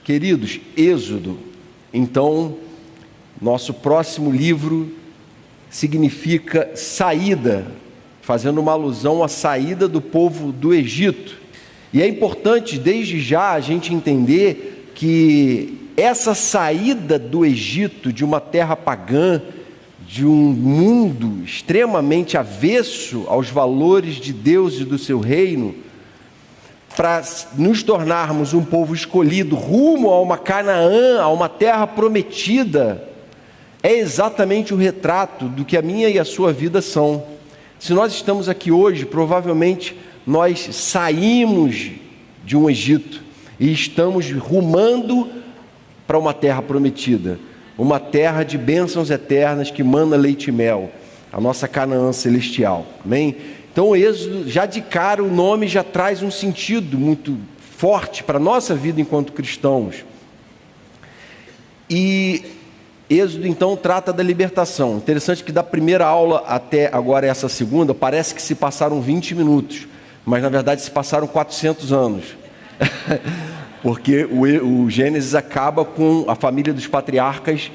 Queridos, Êxodo, então, nosso próximo livro significa saída, fazendo uma alusão à saída do povo do Egito. E é importante, desde já, a gente entender que essa saída do Egito, de uma terra pagã, de um mundo extremamente avesso aos valores de Deus e do seu reino, para nos tornarmos um povo escolhido rumo a uma Canaã, a uma terra prometida, é exatamente o retrato do que a minha e a sua vida são. Se nós estamos aqui hoje, provavelmente nós saímos de um Egito e estamos rumando para uma terra prometida, uma terra de bênçãos eternas que mana leite e mel, a nossa Canaã celestial, amém? Então o Êxodo, já de cara, o nome já traz um sentido muito forte para a nossa vida enquanto cristãos. E Êxodo então trata da libertação. Interessante que da primeira aula até agora essa segunda, parece que se passaram 20 minutos, mas na verdade se passaram 400 anos. Porque o Gênesis acaba com a família dos patriarcas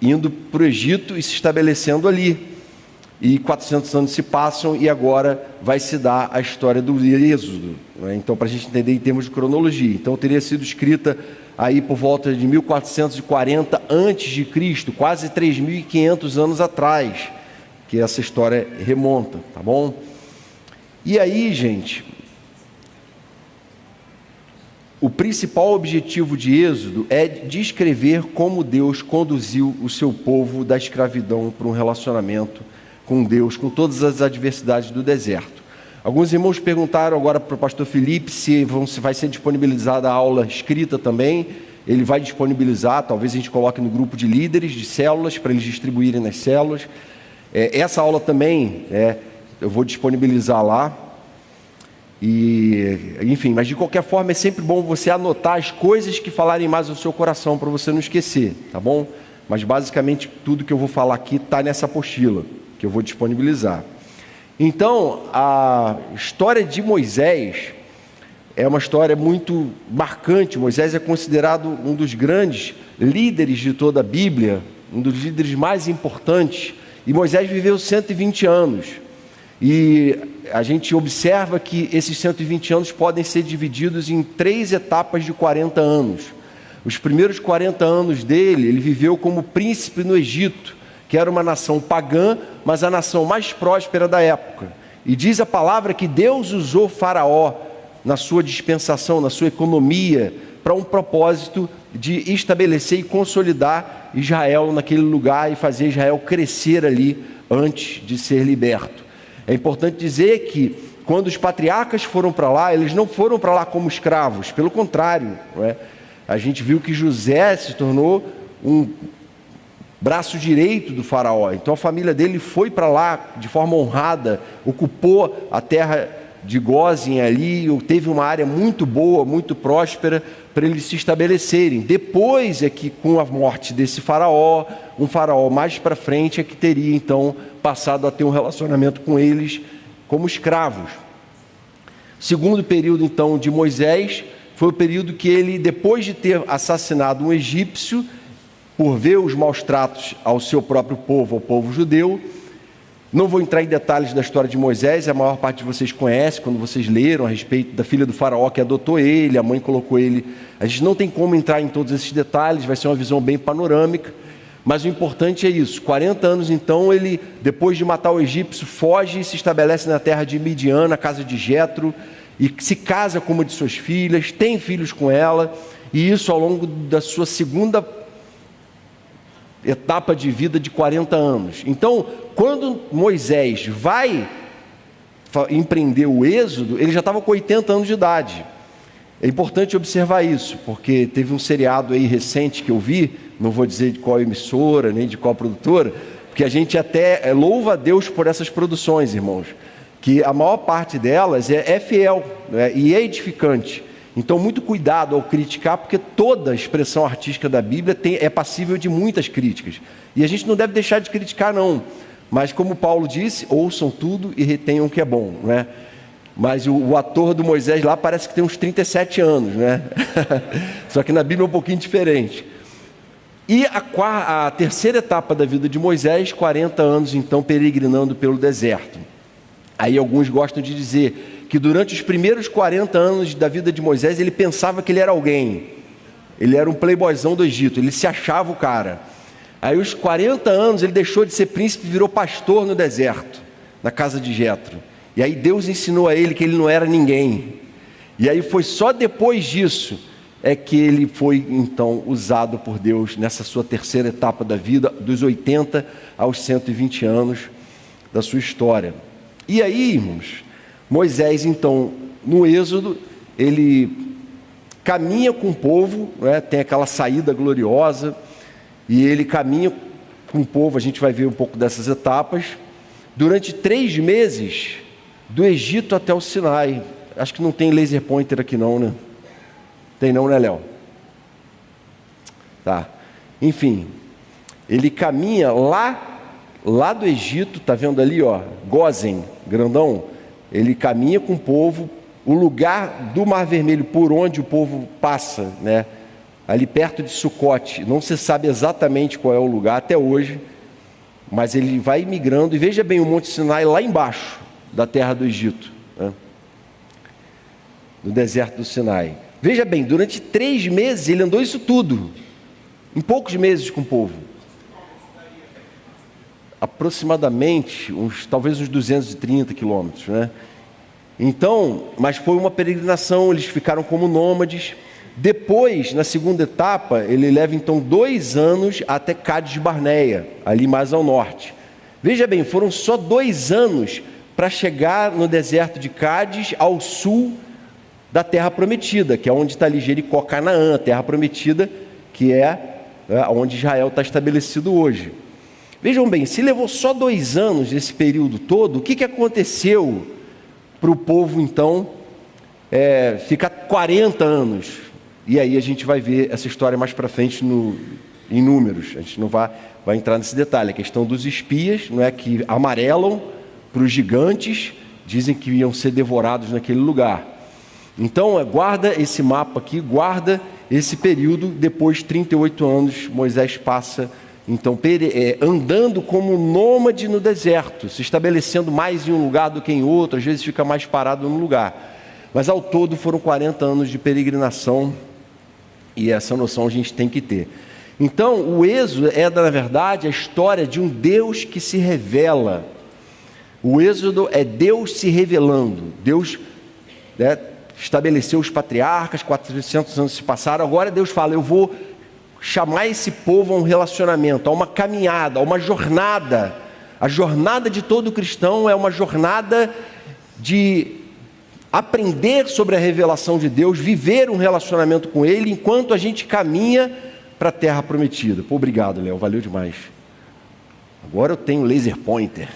indo para o Egito e se estabelecendo ali. E 400 anos se passam e agora vai se dar a história do Êxodo, né? Então, para a gente entender em termos de cronologia, então teria sido escrita aí por volta de 1440 a.C., quase 3.500 anos atrás, que essa história remonta, tá bom? E aí, gente, o principal objetivo de Êxodo é descrever como Deus conduziu o seu povo da escravidão para um relacionamento com Deus, com todas as adversidades do deserto. Alguns irmãos perguntaram agora para o pastor Felipe se vai ser disponibilizada a aula escrita também. Ele vai disponibilizar, talvez a gente coloque no grupo de líderes de células, para eles distribuírem nas células. Essa aula também, eu vou disponibilizar lá. E, enfim, mas de qualquer forma é sempre bom você anotar as coisas que falarem mais ao seu coração, para você não esquecer, tá bom? Mas basicamente tudo que eu vou falar aqui está nessa apostila que eu vou disponibilizar. Então, a história de Moisés é uma história muito marcante. Moisés é considerado um dos grandes líderes de toda a Bíblia, um dos líderes mais importantes, e Moisés viveu 120 anos, e a gente observa que esses 120 anos podem ser divididos em 3 etapas de 40 anos. Os primeiros 40 anos dele, ele viveu como príncipe no Egito, que era uma nação pagã, mas a nação mais próspera da época. E diz a palavra que Deus usou Faraó na sua dispensação, na sua economia, para um propósito de estabelecer e consolidar Israel naquele lugar e fazer Israel crescer ali antes de ser liberto. É importante dizer que quando os patriarcas foram para lá, eles não foram para lá como escravos, pelo contrário, não é? A gente viu que José se tornou um braço direito do faraó. Então a família dele foi para lá de forma honrada, ocupou a terra de Gósen ali, teve uma área muito boa, muito próspera para eles se estabelecerem. Depois é que, com a morte desse faraó, um faraó mais para frente é que teria então passado a ter um relacionamento com eles como escravos. O segundo período então de Moisés foi o período que ele, depois de ter assassinado um egípcio, por ver os maus tratos ao seu próprio povo, ao povo judeu. Não vou entrar em detalhes da história de Moisés, a maior parte de vocês conhece, quando vocês leram a respeito da filha do faraó que adotou ele, a mãe colocou ele. A gente não tem como entrar em todos esses detalhes, vai ser uma visão bem panorâmica, mas o importante é isso. 40 anos então, ele, depois de matar o egípcio, foge e se estabelece na terra de Midian, na casa de Jetro, e se casa com uma de suas filhas, tem filhos com ela, e isso ao longo da sua segunda etapa de vida de 40 anos. Então, quando Moisés vai empreender o Êxodo, ele já estava com 80 anos de idade. É importante observar isso, porque teve um seriado aí recente que eu vi, não vou dizer de qual emissora, nem de qual produtora, porque a gente até louva a Deus por essas produções, irmãos, que a maior parte delas é fiel, né, e é edificante. Então, muito cuidado ao criticar, porque toda expressão artística da Bíblia é passível de muitas críticas. E a gente não deve deixar de criticar, não. Mas, como Paulo disse, ouçam tudo e retenham o que é bom, né? Mas o ator do Moisés lá parece que tem uns 37 anos, né? Só que na Bíblia é um pouquinho diferente. E a terceira etapa da vida de Moisés, 40 anos então peregrinando pelo deserto. Aí alguns gostam de dizer que durante os primeiros 40 anos da vida de Moisés, ele pensava que ele era alguém. Ele era um playboyzão do Egito, ele se achava o cara. Aí os 40 anos ele deixou de ser príncipe e virou pastor no deserto, na casa de Jetro. E aí Deus ensinou a ele que ele não era ninguém. E aí foi só depois disso é que ele foi então usado por Deus nessa sua terceira etapa da vida, dos 80 aos 120 anos da sua história. E aí, irmãos, Moisés então, no Êxodo, ele caminha com o povo, né? Tem aquela saída gloriosa, e ele caminha com o povo, a gente vai ver um pouco dessas etapas, durante 3 meses, do Egito até o Sinai. Acho que não tem laser pointer aqui não, né? Tem não, né, Léo? Tá. Enfim, ele caminha lá do Egito, tá vendo ali, ó, Gósen, grandão? Ele caminha com o povo, o lugar do Mar Vermelho por onde o povo passa, né? Ali perto de Sucote, não se sabe exatamente qual é o lugar até hoje, mas ele vai migrando, e veja bem o Monte Sinai lá embaixo da terra do Egito, né? No deserto do Sinai. Veja bem, durante 3 meses ele andou isso tudo, em poucos meses com o povo. Aproximadamente, talvez uns 230 quilômetros, né? Então, mas foi uma peregrinação, eles ficaram como nômades. Depois, na segunda etapa, ele leva então 2 anos até Cádiz Barneia, ali mais ao norte. Veja bem, foram só 2 anos para chegar no deserto de Cádiz, ao sul da Terra Prometida, que é onde está ali Jericó, Canaã, a Terra Prometida, que é onde Israel está estabelecido hoje. Vejam bem, se levou só 2 anos esse período todo, o que aconteceu para o povo então ficar 40 anos? E aí a gente vai ver essa história mais para frente em Números. A gente não vai entrar nesse detalhe. A questão dos espias, não é, que amarelam para os gigantes, dizem que iam ser devorados naquele lugar. Então guarda esse mapa aqui, guarda esse período. Depois de 38 anos, Moisés passa então andando como nômade no deserto, se estabelecendo mais em um lugar do que em outro, às vezes fica mais parado no lugar. Mas ao todo foram 40 anos de peregrinação, e essa noção a gente tem que ter. Então o Êxodo na verdade, a história de um Deus que se revela. O Êxodo é Deus se revelando. Deus, né, estabeleceu os patriarcas, 400 anos se passaram, agora Deus fala, eu vou chamar esse povo a um relacionamento, a uma caminhada, a uma jornada. A jornada de todo cristão é uma jornada de aprender sobre a revelação de Deus, viver um relacionamento com Ele, enquanto a gente caminha para a Terra Prometida. Pô, obrigado, Léo, valeu demais. Agora eu tenho laser pointer.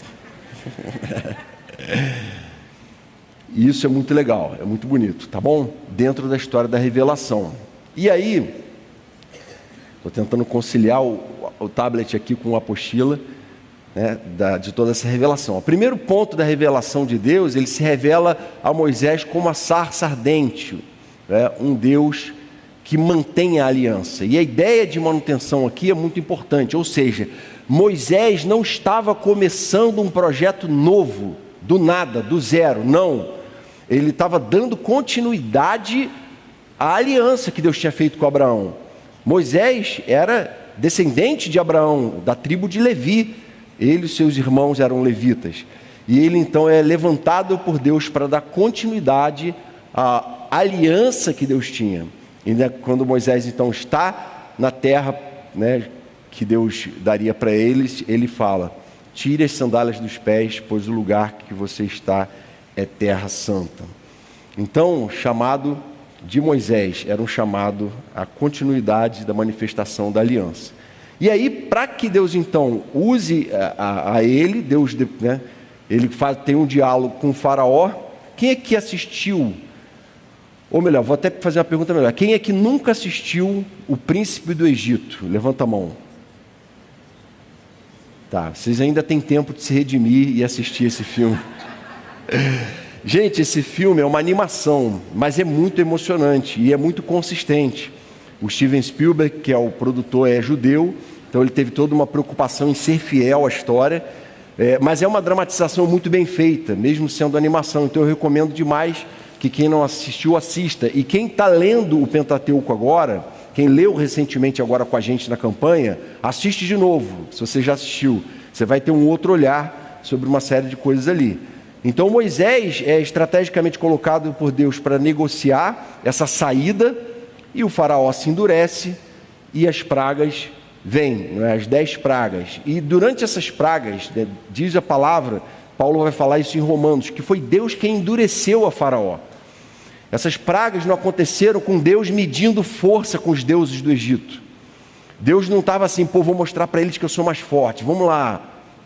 E isso é muito legal, é muito bonito, tá bom? Dentro da história da revelação. E aí, estou tentando conciliar o tablet aqui com a apostila, né, de toda essa revelação. O primeiro ponto da revelação de Deus, ele se revela a Moisés como a sarça ardente, né, um Deus que mantém a aliança. E a ideia de manutenção aqui é muito importante, ou seja, Moisés não estava começando um projeto novo, do nada, do zero, não. Ele estava dando continuidade à aliança que Deus tinha feito com Abraão. Moisés era descendente de Abraão, da tribo de Levi. Ele e seus irmãos eram levitas. E ele então é levantado por Deus para dar continuidade à aliança que Deus tinha. E quando Moisés então está na terra, né, que Deus daria para eles, ele fala, tire as sandálias dos pés, pois o lugar que você está é terra santa. Então, o chamado de Moisés era um chamado à continuidade da manifestação da aliança. E aí, para que Deus então use a ele, Deus, né, ele tem um diálogo com o faraó. Quem é que assistiu? Ou melhor, vou até fazer uma pergunta melhor. Quem é que nunca assistiu O Príncipe do Egito? Levanta a mão. Tá, vocês ainda têm tempo de se redimir e assistir esse filme. Gente, esse filme é uma animação, mas é muito emocionante e é muito consistente. O Steven Spielberg, que é o produtor, é judeu, então ele teve toda uma preocupação em ser fiel à história, mas é uma dramatização muito bem feita, mesmo sendo animação. Então eu recomendo demais que quem não assistiu, assista. E quem está lendo o Pentateuco agora, quem leu recentemente agora com a gente na campanha, assiste de novo. Se você já assistiu, você vai ter um outro olhar sobre uma série de coisas ali. Então Moisés é estrategicamente colocado por Deus para negociar essa saída, e o faraó se endurece e as pragas vêm, as 10 pragas. E durante essas pragas, diz a palavra, Paulo vai falar isso em Romanos, que foi Deus quem endureceu a faraó. Essas pragas não aconteceram com Deus medindo força com os deuses do Egito. Deus não estava assim, vou mostrar para eles que eu sou mais forte, vamos lá.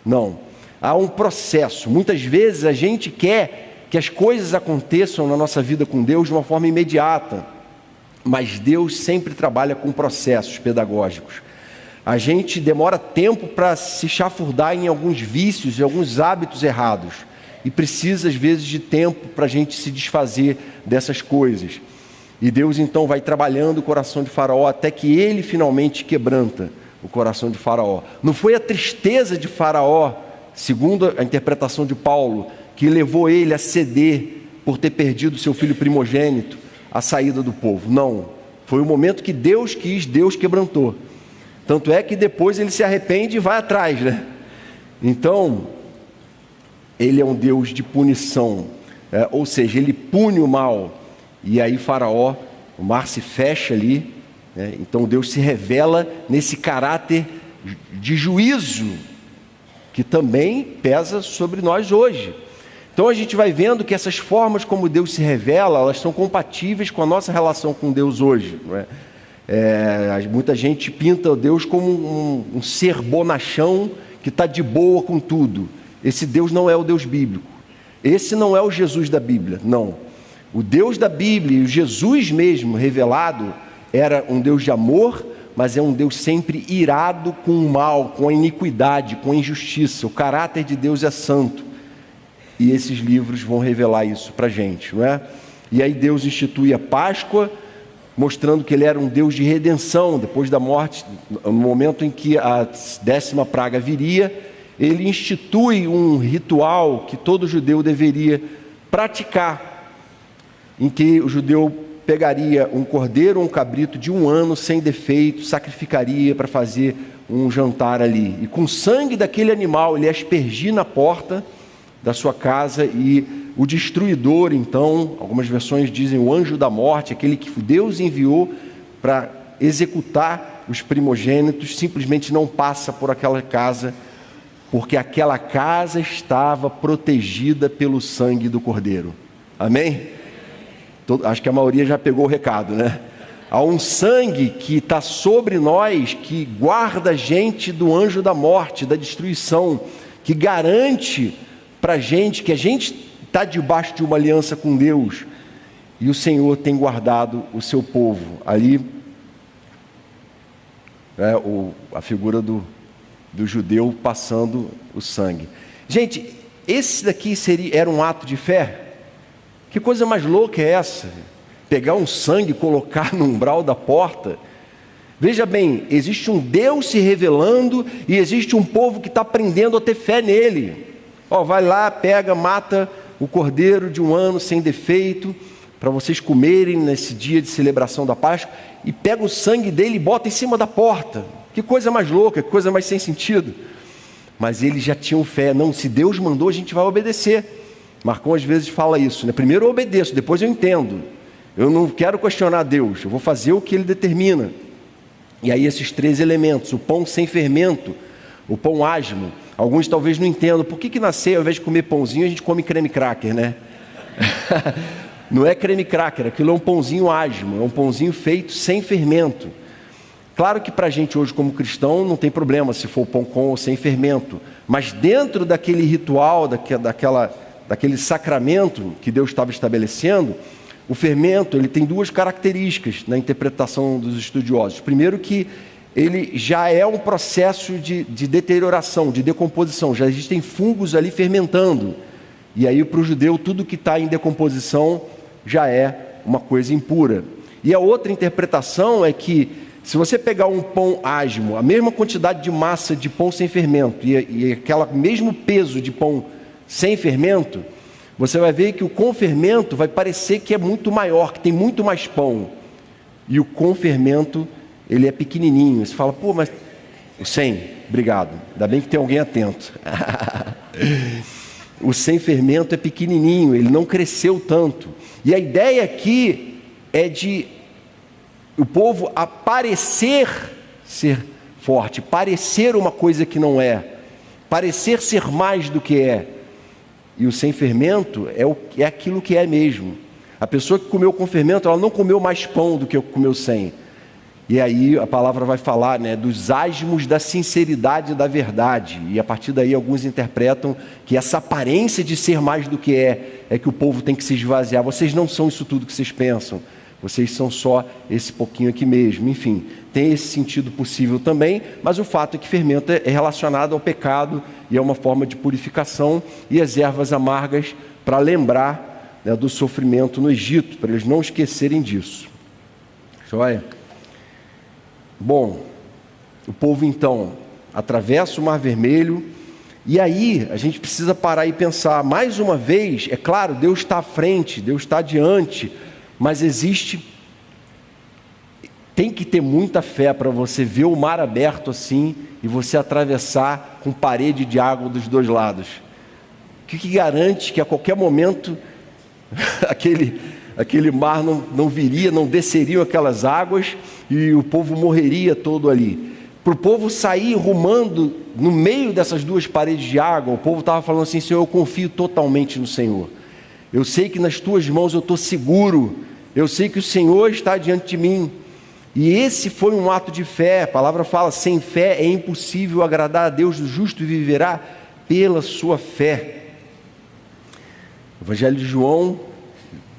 Não. Há um processo. Muitas vezes a gente quer que as coisas aconteçam na nossa vida com Deus de uma forma imediata, mas Deus sempre trabalha com processos pedagógicos. A gente demora tempo para se chafurdar em alguns vícios e alguns hábitos errados, e precisa às vezes de tempo para a gente se desfazer dessas coisas. E Deus então vai trabalhando o coração de Faraó até que ele finalmente quebranta o coração de Faraó. Não foi a tristeza de Faraó, segundo a interpretação de Paulo, que levou ele a ceder por ter perdido seu filho primogênito, a saída do povo. Não, foi o momento que Deus quis, Deus quebrantou. Tanto é que depois ele se arrepende e vai atrás, né? Então, ele é um Deus de punição, ou seja, ele pune o mal. E aí Faraó, o mar se fecha ali, né? Então Deus se revela nesse caráter de juízo, que também pesa sobre nós hoje. Então a gente vai vendo que essas formas como Deus se revela, elas são compatíveis com a nossa relação com Deus hoje, não é? Muita gente pinta Deus como um ser bonachão que está de boa com tudo. Esse Deus não é o Deus bíblico. Esse não é o Jesus da Bíblia, não. O Deus da Bíblia, o Jesus mesmo revelado, era um Deus de amor, mas é um Deus sempre irado com o mal, com a iniquidade, com a injustiça. O caráter de Deus é santo. E esses livros vão revelar isso para a gente, não é? E aí Deus institui a Páscoa, mostrando que ele era um Deus de redenção. Depois da morte, no momento em que a 10ª praga viria, ele institui um ritual que todo judeu deveria praticar, em que o judeu pegaria um cordeiro ou um cabrito de 1 ano sem defeito, sacrificaria para fazer um jantar ali, e com o sangue daquele animal ele ia aspergir na porta da sua casa, e o destruidor, então, algumas versões dizem o anjo da morte, aquele que Deus enviou para executar os primogênitos, simplesmente não passa por aquela casa, porque aquela casa estava protegida pelo sangue do cordeiro. Amém? Acho que a maioria já pegou o recado, né? Há um sangue que está sobre nós, que guarda a gente do anjo da morte, da destruição, que garante para a gente que a gente está debaixo de uma aliança com Deus, e o Senhor tem guardado o seu povo. Ali a figura do judeu passando o sangue. Gente, esse daqui era um ato de fé? Que coisa mais louca é essa? Pegar um sangue e colocar no umbral da porta? Veja bem, existe um Deus se revelando e existe um povo que está aprendendo a ter fé nele. Vai lá, pega, mata o cordeiro de 1 ano sem defeito, para vocês comerem nesse dia de celebração da Páscoa, e pega o sangue dele e bota em cima da porta. Que coisa mais louca, que coisa mais sem sentido. Mas eles já tinham fé. Não, se Deus mandou, a gente vai obedecer. Marcão às vezes fala isso, né? Primeiro eu obedeço, depois eu entendo. Eu não quero questionar Deus, eu vou fazer o que Ele determina. E aí esses 3 elementos, o pão sem fermento, o pão asmo. Alguns talvez não entendam, por que na ceia, ao invés de comer pãozinho, a gente come creme cracker, né? Não é creme cracker, aquilo é um pãozinho asmo, é um pãozinho feito sem fermento. Claro que para a gente hoje como cristão não tem problema se for pão com ou sem fermento, mas dentro daquele ritual, daquele sacramento que Deus estava estabelecendo, o fermento ele tem 2 características na interpretação dos estudiosos. Primeiro, que ele já é um processo de deterioração, de decomposição, já existem fungos ali fermentando. E aí para o judeu tudo que está em decomposição já é uma coisa impura. E a outra interpretação é que se você pegar um pão asmo, a mesma quantidade de massa de pão sem fermento e aquele mesmo peso de pão sem fermento, você vai ver que o com fermento vai parecer que é muito maior, que tem muito mais pão. E o com fermento, ele é pequenininho. Você fala, pô, mas o sem, obrigado, ainda bem que tem alguém atento. O sem fermento é pequenininho, ele não cresceu tanto. E a ideia aqui é de o povo aparecer ser forte, parecer uma coisa que não é, parecer ser mais do que é. E o sem fermento é aquilo que é mesmo. A pessoa que comeu com fermento, ela não comeu mais pão do que comeu sem. E aí a palavra vai falar, né, dos asmos da sinceridade e da verdade. E a partir daí alguns interpretam que essa aparência de ser mais do que é que o povo tem que se esvaziar. Vocês não são isso tudo que vocês pensam. Vocês são só esse pouquinho aqui mesmo. Enfim, tem esse sentido possível também, mas o fato é que fermento é relacionado ao pecado e é uma forma de purificação, e as ervas amargas para lembrar, né, do sofrimento no Egito, para eles não esquecerem disso. Joia? Bom, o povo então atravessa o Mar Vermelho, e aí a gente precisa parar e pensar, mais uma vez, é claro, Deus está à frente, Deus está adiante, mas tem que ter muita fé para você ver o mar aberto assim e você atravessar com parede de água dos dois lados. O que garante que a qualquer momento aquele mar não viria, não desceriam aquelas águas e o povo morreria todo ali? Para o povo sair rumando no meio dessas duas paredes de água, o povo estava falando assim, Senhor, eu confio totalmente no Senhor. Eu sei que nas tuas mãos eu estou seguro, eu sei que o Senhor está diante de mim. E esse foi um ato de fé. A palavra fala, sem fé é impossível agradar a Deus, o justo viverá pela sua fé. O Evangelho de João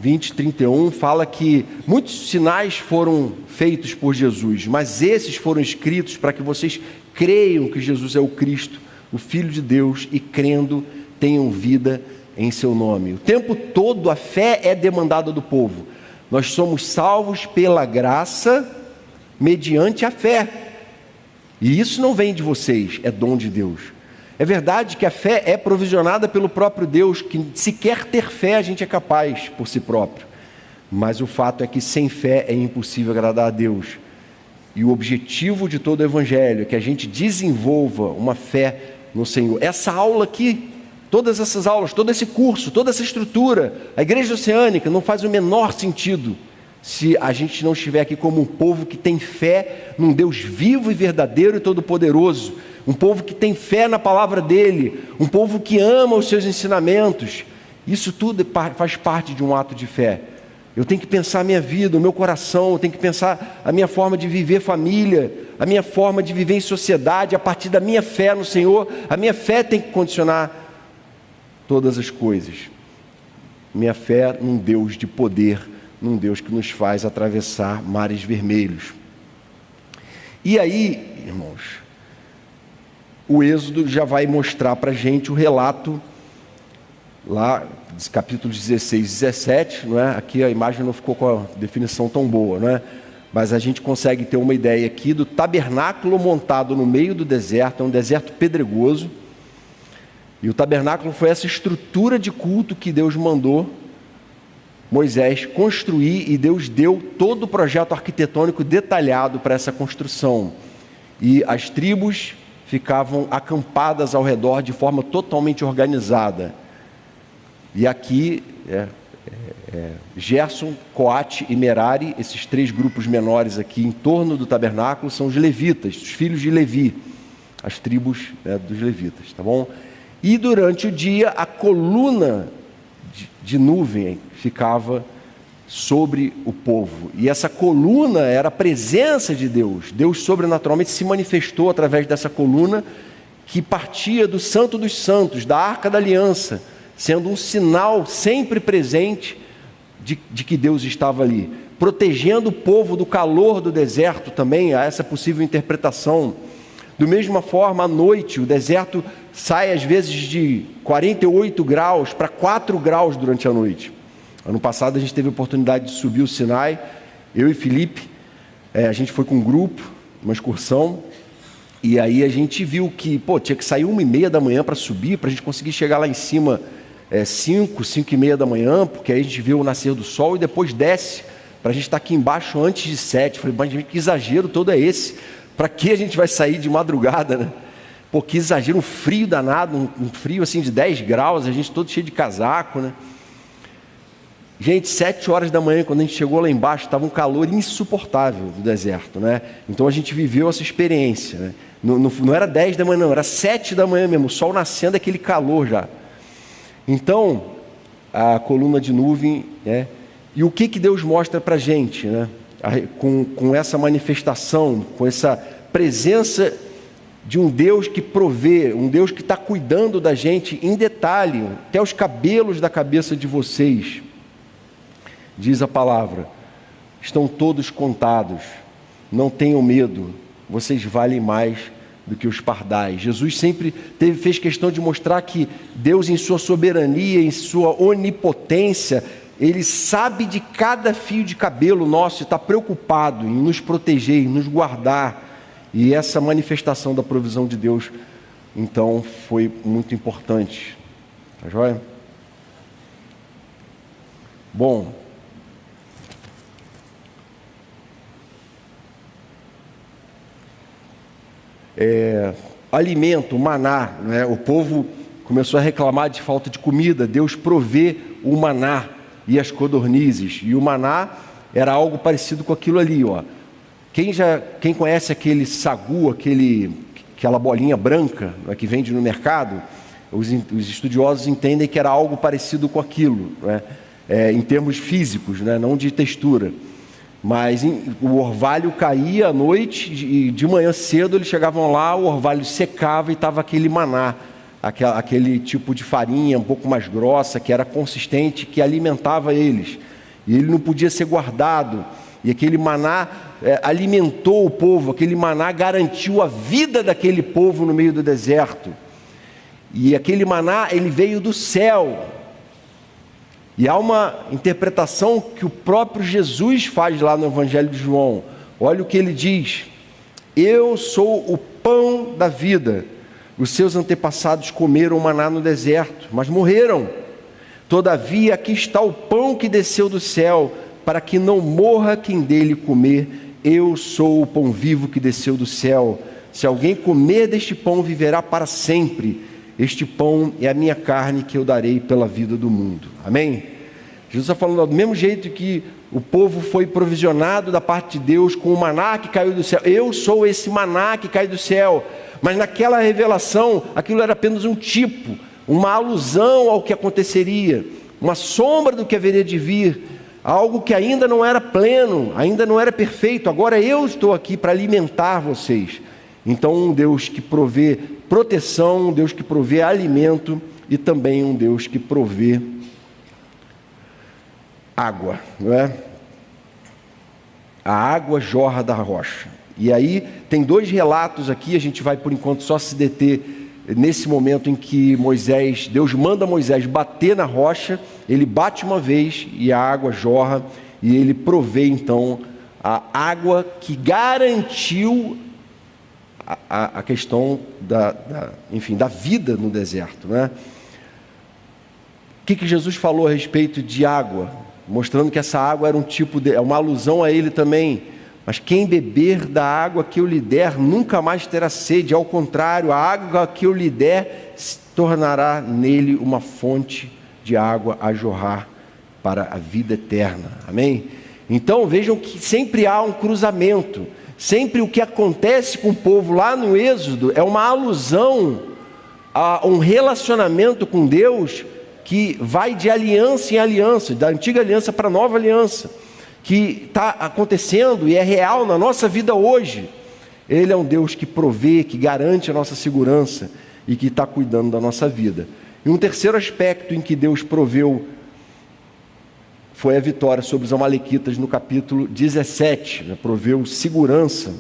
20:31 fala que muitos sinais foram feitos por Jesus, mas esses foram escritos para que vocês creiam que Jesus é o Cristo, o Filho de Deus, e crendo tenham vida em seu nome. O tempo todo a fé é demandada do povo. Nós somos salvos pela graça mediante a fé. E isso não vem de vocês, é dom de Deus. É verdade que a fé é provisionada pelo próprio Deus, que sequer ter fé a gente é capaz por si próprio. Mas o fato é que sem fé é impossível agradar a Deus. E o objetivo de todo o Evangelho é que a gente desenvolva uma fé no Senhor. Essa aula aqui, todas essas aulas, todo esse curso, toda essa estrutura, a Igreja Oceânica não faz o menor sentido se a gente não estiver aqui como um povo que tem fé num Deus vivo e verdadeiro e todo-poderoso, um povo que tem fé na palavra dele, um povo que ama os seus ensinamentos. Isso tudo faz parte de um ato de fé. Eu tenho que pensar a minha vida, o meu coração, eu tenho que pensar a minha forma de viver família, a minha forma de viver em sociedade, a partir da minha fé no Senhor. A minha fé tem que condicionar todas as coisas. Minha fé num Deus de poder, num Deus que nos faz atravessar mares vermelhos. E aí, irmãos, o Êxodo já vai mostrar para a gente o relato, lá, dos capítulos 16 e 17, não é? Aqui a imagem não ficou com a definição tão boa, não é? Mas a gente consegue ter uma ideia aqui do tabernáculo montado no meio do deserto, é um deserto pedregoso, e o tabernáculo foi essa estrutura de culto que Deus mandou Moisés construir, e Deus deu todo o projeto arquitetônico detalhado para essa construção. E as tribos ficavam acampadas ao redor de forma totalmente organizada. E aqui, Gerson, Coate e Merari, esses três grupos menores aqui em torno do tabernáculo, são os levitas, os filhos de Levi, as tribos, né, dos levitas, tá bom? E durante o dia, a coluna de nuvem ficava sobre o povo, e essa coluna era a presença de Deus. Deus sobrenaturalmente se manifestou através dessa coluna que partia do Santo dos Santos, da Arca da Aliança, sendo um sinal sempre presente de que Deus estava ali, protegendo o povo do calor do deserto também. Há essa possível interpretação. Da mesma forma, à noite, o deserto sai às vezes de 48 graus para 4 graus durante a noite. Ano passado a gente teve a oportunidade de subir o Sinai, eu e Felipe, a gente foi com um grupo, uma excursão, e aí a gente viu que, tinha que sair 1h30 da manhã para subir, para a gente conseguir chegar lá em cima 5h30 da manhã, porque aí a gente vê o nascer do sol e depois desce, para a gente estar aqui embaixo antes de 7. Falei, mas que exagero todo é esse? Para que a gente vai sair de madrugada, né? Pô, que exagero, um frio danado, um frio assim de 10 graus, a gente todo cheio de casaco, né? Gente, 7 horas da manhã, quando a gente chegou lá embaixo, estava um calor insuportável do deserto, né? Então a gente viveu essa experiência, né? Não era 10 da manhã, não, era 7 da manhã mesmo, o sol nascendo, aquele calor já. Então, a coluna de nuvem, né? E o que Deus mostra para a gente, né? Com essa manifestação, com essa presença de um Deus que provê, um Deus que está cuidando da gente em detalhe, até os cabelos da cabeça de vocês. Diz a palavra, estão todos contados, não tenham medo, vocês valem mais do que os pardais. Jesus sempre fez questão de mostrar que Deus, em sua soberania, em sua onipotência, Ele sabe de cada fio de cabelo nosso e está preocupado em nos proteger, em nos guardar. E essa manifestação da provisão de Deus, então, foi muito importante. Tá joia? Bom, alimento, maná, né? O povo começou a reclamar de falta de comida. Deus provê o maná e as codornizes, e o maná era algo parecido com aquilo ali, ó. Quem conhece aquele sagu, aquela bolinha branca, né, que vende no mercado, os estudiosos entendem que era algo parecido com aquilo, né? Em termos físicos, né? Não de textura. Mas o orvalho caía à noite e de manhã cedo eles chegavam lá, o orvalho secava e estava aquele maná, aquele tipo de farinha um pouco mais grossa, que era consistente, que alimentava eles. E ele não podia ser guardado. E aquele maná alimentou o povo, aquele maná garantiu a vida daquele povo no meio do deserto. E aquele maná, ele veio do céu. E há uma interpretação que o próprio Jesus faz lá no Evangelho de João. Olha o que ele diz: eu sou o pão da vida. Os seus antepassados comeram maná no deserto, mas morreram. Todavia, aqui está o pão que desceu do céu, para que não morra quem dele comer. Eu sou o pão vivo que desceu do céu. Se alguém comer deste pão, viverá para sempre. Este pão é a minha carne que eu darei pela vida do mundo. Amém? Jesus está falando do mesmo jeito que o povo foi provisionado da parte de Deus com o maná que caiu do céu. Eu sou esse maná que cai do céu. Mas naquela revelação, aquilo era apenas um tipo, uma alusão ao que aconteceria, uma sombra do que haveria de vir, algo que ainda não era pleno, ainda não era perfeito. Agora eu estou aqui para alimentar vocês. Então, um Deus que provê proteção, um Deus que provê alimento e também um Deus que provê água, não é? A água jorra da rocha. E aí tem 2 relatos aqui, a gente vai por enquanto só se deter nesse momento em que Deus manda Moisés bater na rocha, ele bate uma vez e a água jorra, e ele provê então a água que garantiu a questão da vida no deserto, né? O que Jesus falou a respeito de água? Mostrando que essa água era uma alusão a ele também. Mas quem beber da água que eu lhe der, nunca mais terá sede. Ao contrário, a água que eu lhe der se tornará nele uma fonte de água a jorrar para a vida eterna. Amém? Então vejam que sempre há um cruzamento. Sempre o que acontece com o povo lá no Êxodo é uma alusão a um relacionamento com Deus que vai de aliança em aliança, da antiga aliança para a nova aliança, que está acontecendo e é real na nossa vida hoje. Ele é um Deus que provê, que garante a nossa segurança e que está cuidando da nossa vida. E um terceiro aspecto em que Deus proveu foi a vitória sobre os amalequitas no capítulo 17, né? Proveu segurança.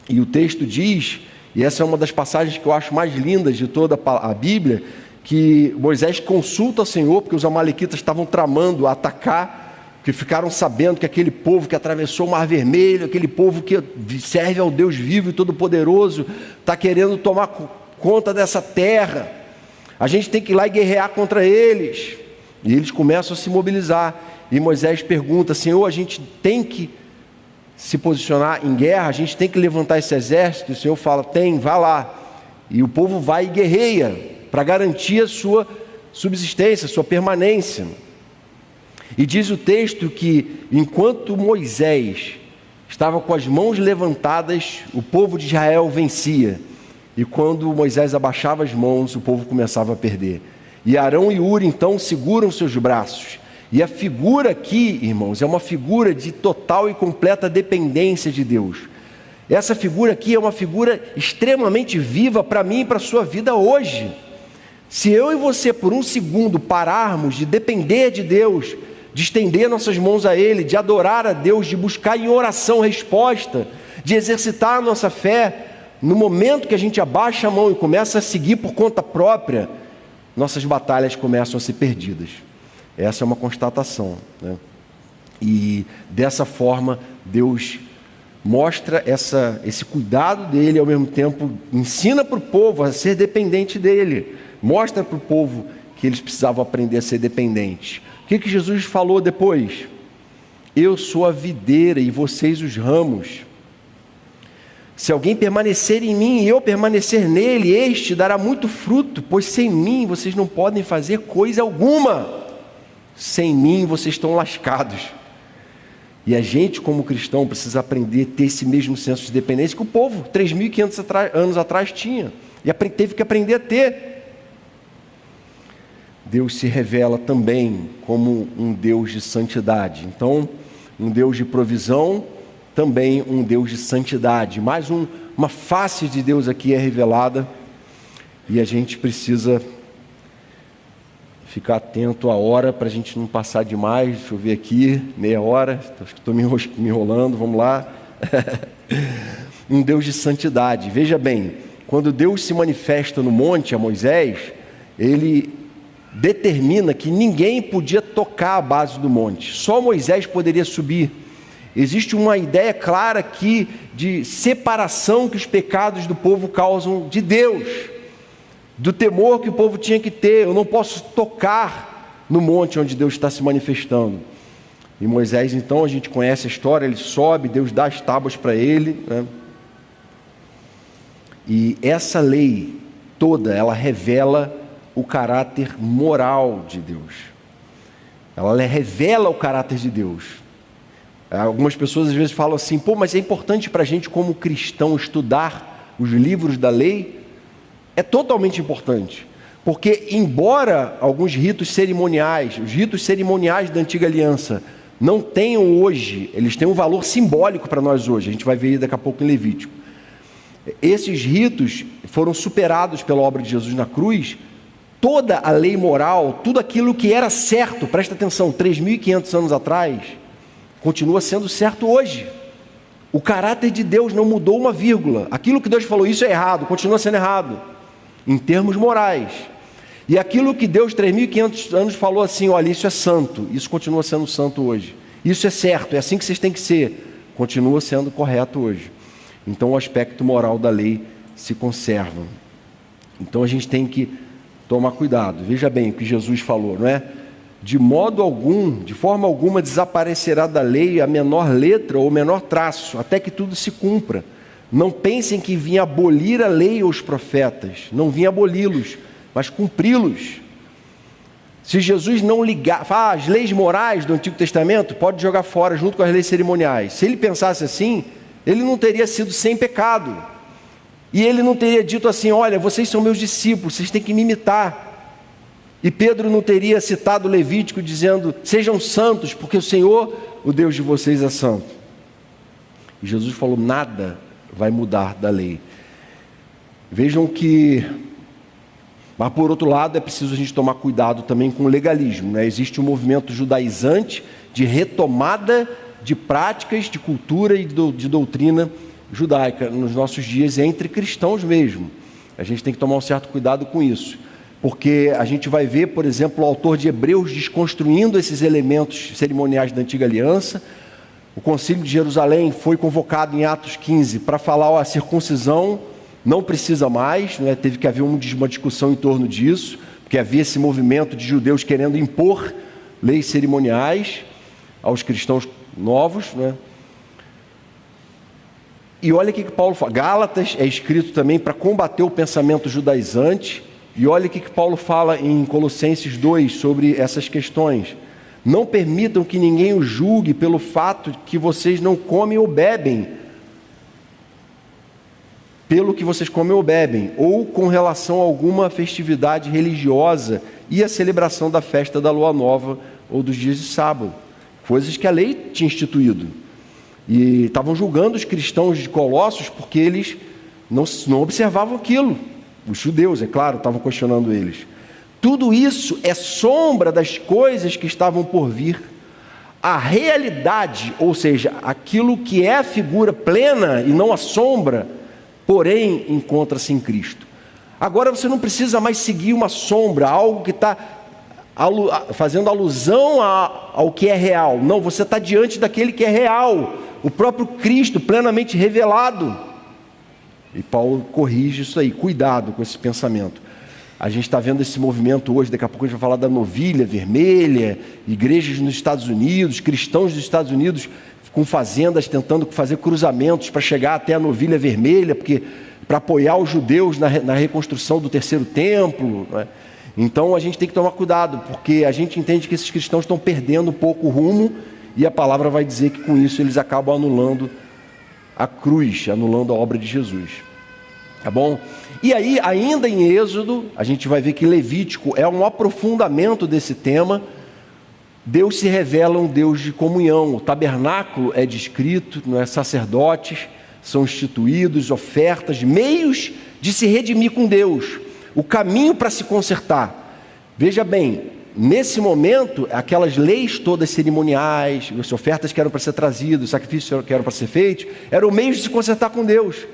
E o texto diz, E essa é uma das passagens que eu acho mais lindas de toda a Bíblia, que Moisés consulta o Senhor, porque os amalequitas estavam tramando atacar, que ficaram sabendo que aquele povo que atravessou o Mar Vermelho, aquele povo que serve ao Deus vivo e todo-poderoso, está querendo tomar conta dessa terra. A gente tem que ir lá e guerrear contra eles. E eles começam a se mobilizar. E Moisés pergunta: Senhor, a gente tem que se posicionar em guerra? A gente tem que levantar esse exército? E o Senhor fala: tem, vá lá. E o povo vai e guerreia para garantir a sua subsistência, a sua permanência. E diz o texto que enquanto Moisés estava com as mãos levantadas, o povo de Israel vencia. E quando Moisés abaixava as mãos, o povo começava a perder. E Arão e Hur então seguram seus braços. E a figura aqui, irmãos, é uma figura de total e completa dependência de Deus. Essa figura aqui é uma figura extremamente viva para mim e para a sua vida hoje. Se eu e você por um segundo pararmos de depender de Deus, de estender nossas mãos a Ele, de adorar a Deus, de buscar em oração resposta, de exercitar a nossa fé, no momento que a gente abaixa a mão e começa a seguir por conta própria, nossas batalhas começam a ser perdidas. Essa é uma constatação, né? E dessa forma Deus mostra esse cuidado dele, ao mesmo tempo ensina para o povo a ser dependente dele, mostra para o povo que eles precisavam aprender a ser dependentes. O que Jesus falou depois? Eu sou a videira e vocês os ramos. Se alguém permanecer em mim e eu permanecer nele, este dará muito fruto, pois sem mim vocês não podem fazer coisa alguma. Sem mim vocês estão lascados. E a gente, como cristão, precisa aprender a ter esse mesmo senso de dependência que o povo, 3.500 anos atrás, tinha. E teve que aprender a ter. Deus se revela também como um Deus de santidade. Então, um Deus de provisão, também um Deus de santidade. Mais uma face de Deus aqui é revelada. E a gente precisa ficar atento à hora para a gente não passar demais. Deixa eu ver aqui, meia hora, acho que estou me enrolando, vamos lá. Um Deus de santidade. Veja bem, quando Deus se manifesta no monte a Moisés, ele determina que ninguém podia tocar a base do monte, só Moisés poderia subir. Existe uma ideia clara aqui de separação que os pecados do povo causam de Deus, do temor que o povo tinha que ter. Eu não posso tocar no monte onde Deus está se manifestando. E Moisés, então, a gente conhece a história, ele sobe, Deus dá as tábuas para ele, né? E essa lei toda, ela revela o caráter moral de Deus. Ela revela o caráter de Deus. Algumas pessoas às vezes falam assim: pô, mas é importante para a gente como cristão estudar os livros da lei? É totalmente importante, porque embora alguns ritos cerimoniais, os ritos cerimoniais da antiga aliança não tenham hoje, eles têm um valor simbólico para nós hoje, a gente vai ver daqui a pouco em Levítico. Esses ritos foram superados pela obra de Jesus na cruz. Toda a lei moral, tudo aquilo que era certo, presta atenção, 3.500 anos atrás, continua sendo certo hoje. O caráter de Deus não mudou uma vírgula. Aquilo que Deus falou, isso é errado, continua sendo errado, em termos morais. E aquilo que Deus, 3.500 anos, falou assim: olha, isso é santo, isso continua sendo santo hoje. Isso é certo, é assim que vocês têm que ser, continua sendo correto hoje. Então o aspecto moral da lei se conserva. Então a gente tem que tomar cuidado. Veja bem o que Jesus falou, não é? De modo algum, de forma alguma, desaparecerá da lei a menor letra ou o menor traço, até que tudo se cumpra. Não pensem que vim abolir a lei ou os profetas. Não vim aboli-los, mas cumpri-los. Se Jesus não ligar, as leis morais do Antigo Testamento, pode jogar fora junto com as leis cerimoniais. Se ele pensasse assim, ele não teria sido sem pecado. E ele não teria dito assim: olha, vocês são meus discípulos, vocês têm que me imitar. E Pedro não teria citado Levítico dizendo: sejam santos, porque o Senhor, o Deus de vocês, é santo. E Jesus falou: nada vai mudar da lei. Vejam que... Mas por outro lado, é preciso a gente tomar cuidado também com o legalismo, né? Existe um movimento judaizante de retomada de práticas, de cultura e de doutrina judaica nos nossos dias, entre cristãos mesmo. A gente tem que tomar um certo cuidado com isso, porque a gente vai ver, por exemplo, o autor de Hebreus desconstruindo esses elementos cerimoniais da Antiga Aliança. O Concílio de Jerusalém foi convocado em Atos 15 para falar, a circuncisão não precisa mais, né? Teve que haver uma discussão em torno disso, porque havia esse movimento de judeus querendo impor leis cerimoniais aos cristãos novos, né? E olha o que Paulo fala. Gálatas é escrito também para combater o pensamento judaizante. E olha o que Paulo fala em Colossenses 2 sobre essas questões. Não permitam que ninguém os julgue pelo fato de que vocês não comem ou bebem, pelo que vocês comem ou bebem, ou com relação a alguma festividade religiosa e a celebração da festa da lua nova ou dos dias de sábado, coisas que a lei tinha instituído. E estavam julgando os cristãos de Colossos porque eles não observavam aquilo. Os judeus, é claro, estavam questionando eles. Tudo isso é sombra das coisas que estavam por vir. A realidade, ou seja, aquilo que é a figura plena e não a sombra, porém, encontra-se em Cristo. Agora você não precisa mais seguir uma sombra, algo que está fazendo alusão ao que é real. Não, você está diante daquele que é real, o próprio Cristo plenamente revelado. E Paulo corrige isso aí, cuidado com esse pensamento. A gente está vendo esse movimento hoje, daqui a pouco a gente vai falar da novilha vermelha, igrejas nos Estados Unidos, cristãos dos Estados Unidos com fazendas tentando fazer cruzamentos para chegar até a novilha vermelha, porque para apoiar os judeus na reconstrução do terceiro templo, né? Então a gente tem que tomar cuidado, porque a gente entende que esses cristãos estão perdendo um pouco o rumo, e a palavra vai dizer que com isso eles acabam anulando a cruz, anulando a obra de Jesus. Tá bom? E aí, ainda em Êxodo, a gente vai ver que Levítico é um aprofundamento desse tema. Deus se revela um Deus de comunhão. O tabernáculo é descrito, não é? Sacerdotes são instituídos, ofertas, meios de se redimir com Deus, o caminho para se consertar. Veja bem, nesse momento, aquelas leis todas cerimoniais, as ofertas que eram para ser trazidas, os sacrifícios que eram para ser feitos, eram meios de se consertar com Deus.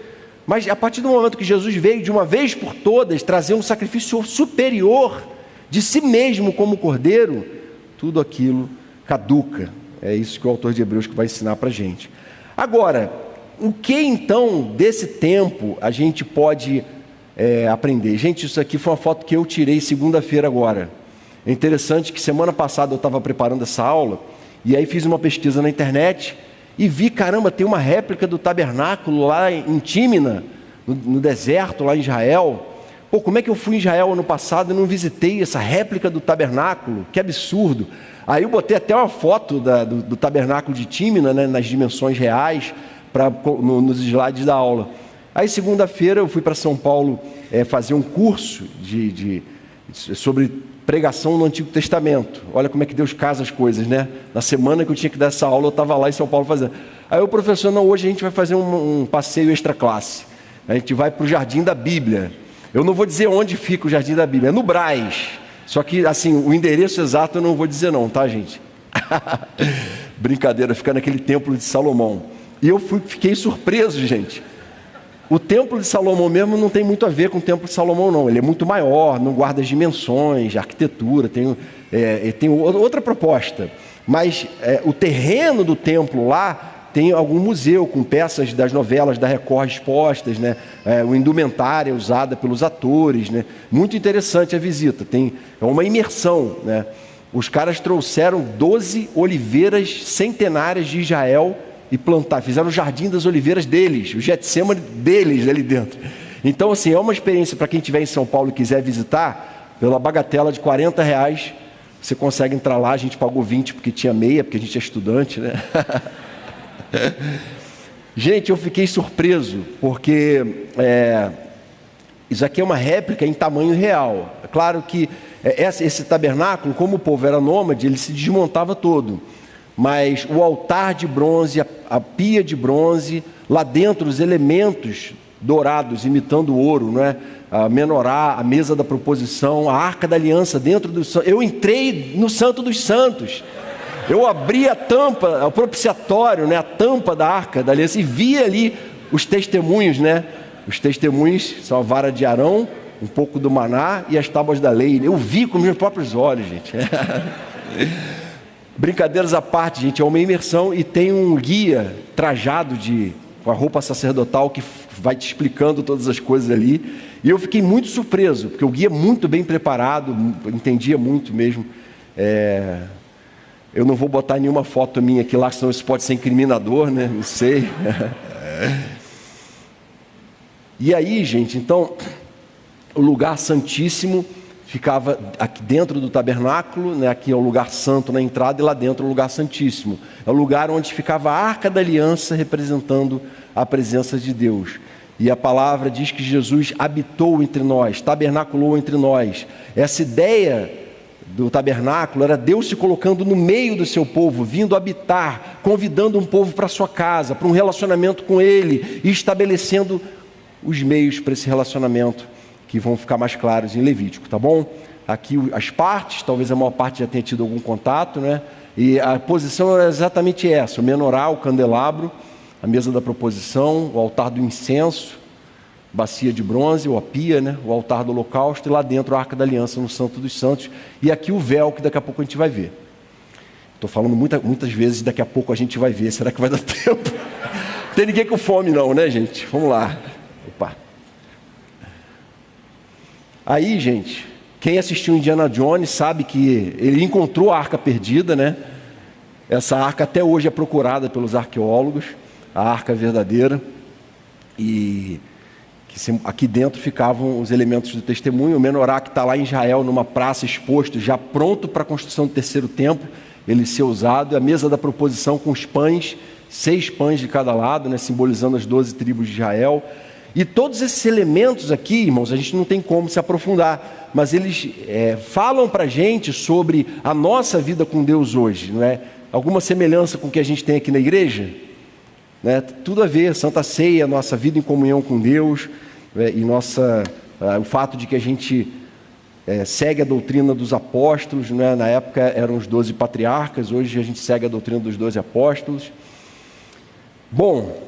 Mas a partir do momento que Jesus veio de uma vez por todas trazer um sacrifício superior de si mesmo como cordeiro, tudo aquilo caduca. É isso que o autor de Hebreus vai ensinar para a gente. Agora, o que então desse tempo a gente pode aprender? Gente, isso aqui foi uma foto que eu tirei segunda-feira agora. É interessante que semana passada eu estava preparando essa aula e aí fiz uma pesquisa na internet e vi, caramba, tem uma réplica do tabernáculo lá em Tímina, no deserto, lá em Israel. Pô, como é que eu fui em Israel ano passado e não visitei essa réplica do tabernáculo? Que absurdo! Aí eu botei até uma foto do tabernáculo de Tímina, né, nas dimensões reais, nos slides da aula. Aí segunda-feira eu fui para São Paulo fazer um curso sobre pregação no Antigo Testamento. Olha como é que Deus casa as coisas, né? Na semana que eu tinha que dar essa aula, eu estava lá em São Paulo fazendo. Aí o professor, não, hoje a gente vai fazer um passeio extra classe. A gente vai para o Jardim da Bíblia. Eu não vou dizer onde fica o Jardim da Bíblia, é no Brás. Só que, assim, o endereço exato eu não vou dizer não, tá, gente? Brincadeira, fica naquele templo de Salomão. E eu fiquei surpreso, gente. O templo de Salomão mesmo não tem muito a ver com o templo de Salomão, não. Ele é muito maior, não guarda as dimensões, a arquitetura, tem outra proposta. Mas o terreno do templo lá tem algum museu com peças das novelas da Record expostas, né? O indumentária usada pelos atores, né? Muito interessante a visita, é uma imersão, né? Os caras trouxeram 12 oliveiras centenárias de Israel e fizeram o Jardim das Oliveiras deles, o Getsemane deles ali dentro. Então, assim, é uma experiência para quem estiver em São Paulo e quiser visitar, pela bagatela de R$40, você consegue entrar lá. A gente pagou 20 porque tinha meia, porque a gente é estudante, né? Gente, eu fiquei surpreso, porque isso aqui é uma réplica em tamanho real. É claro que esse tabernáculo, como o povo era nômade, ele se desmontava todo. Mas o altar de bronze, a pia de bronze, lá dentro os elementos dourados, imitando ouro, não é? A menorá, a mesa da proposição, a arca da aliança dentro do santo. Eu entrei no Santo dos Santos. Eu abri a tampa, o propiciatório, né? A tampa da arca da aliança, e vi ali os testemunhos, né? Os testemunhos são a vara de Arão, um pouco do maná e as tábuas da lei. Eu vi com meus próprios olhos, gente. Brincadeiras à parte, gente, é uma imersão e tem um guia trajado com a roupa sacerdotal que vai te explicando todas as coisas ali. E eu fiquei muito surpreso, porque o guia é muito bem preparado, entendia muito mesmo. Eu não vou botar nenhuma foto minha aqui lá, senão isso pode ser incriminador, né? Não sei. E aí, gente, então, o lugar santíssimo ficava aqui dentro do tabernáculo, né? Aqui é o lugar santo na entrada e lá dentro é o lugar santíssimo. É o lugar onde ficava a Arca da Aliança representando a presença de Deus. E a palavra diz que Jesus habitou entre nós, tabernaculou entre nós. Essa ideia do tabernáculo era Deus se colocando no meio do seu povo, vindo habitar, convidando um povo para a sua casa, para um relacionamento com Ele e estabelecendo os meios para esse relacionamento que vão ficar mais claros em Levítico, tá bom? Aqui as partes, talvez a maior parte já tenha tido algum contato, né? E a posição era exatamente essa: o menorá, o candelabro, a mesa da proposição, o altar do incenso, bacia de bronze, ou a pia, né? O altar do holocausto, e lá dentro a Arca da Aliança no Santo dos Santos, e aqui o véu que daqui a pouco a gente vai ver. Estou falando muitas vezes, daqui a pouco a gente vai ver, será que vai dar tempo? Não tem ninguém com fome não, né, gente? Vamos lá. Opa. Aí, gente, quem assistiu Indiana Jones sabe que ele encontrou a arca perdida, né? Essa arca até hoje é procurada pelos arqueólogos, a arca verdadeira, e aqui dentro ficavam os elementos do testemunho. O menorá que está lá em Israel, numa praça exposto, já pronto para a construção do terceiro templo, ele ser usado. A mesa da proposição com os pães, 6 pães de cada lado, né, simbolizando as 12 tribos de Israel. E todos esses elementos aqui, irmãos, a gente não tem como se aprofundar, mas eles falam para a gente sobre a nossa vida com Deus hoje, não é? Alguma semelhança com o que a gente tem aqui na igreja? Né? Tudo a ver, Santa Ceia, nossa vida em comunhão com Deus, e o fato de que a gente segue a doutrina dos apóstolos, né? Na época eram os 12 patriarcas, hoje a gente segue a doutrina dos 12 apóstolos. Bom,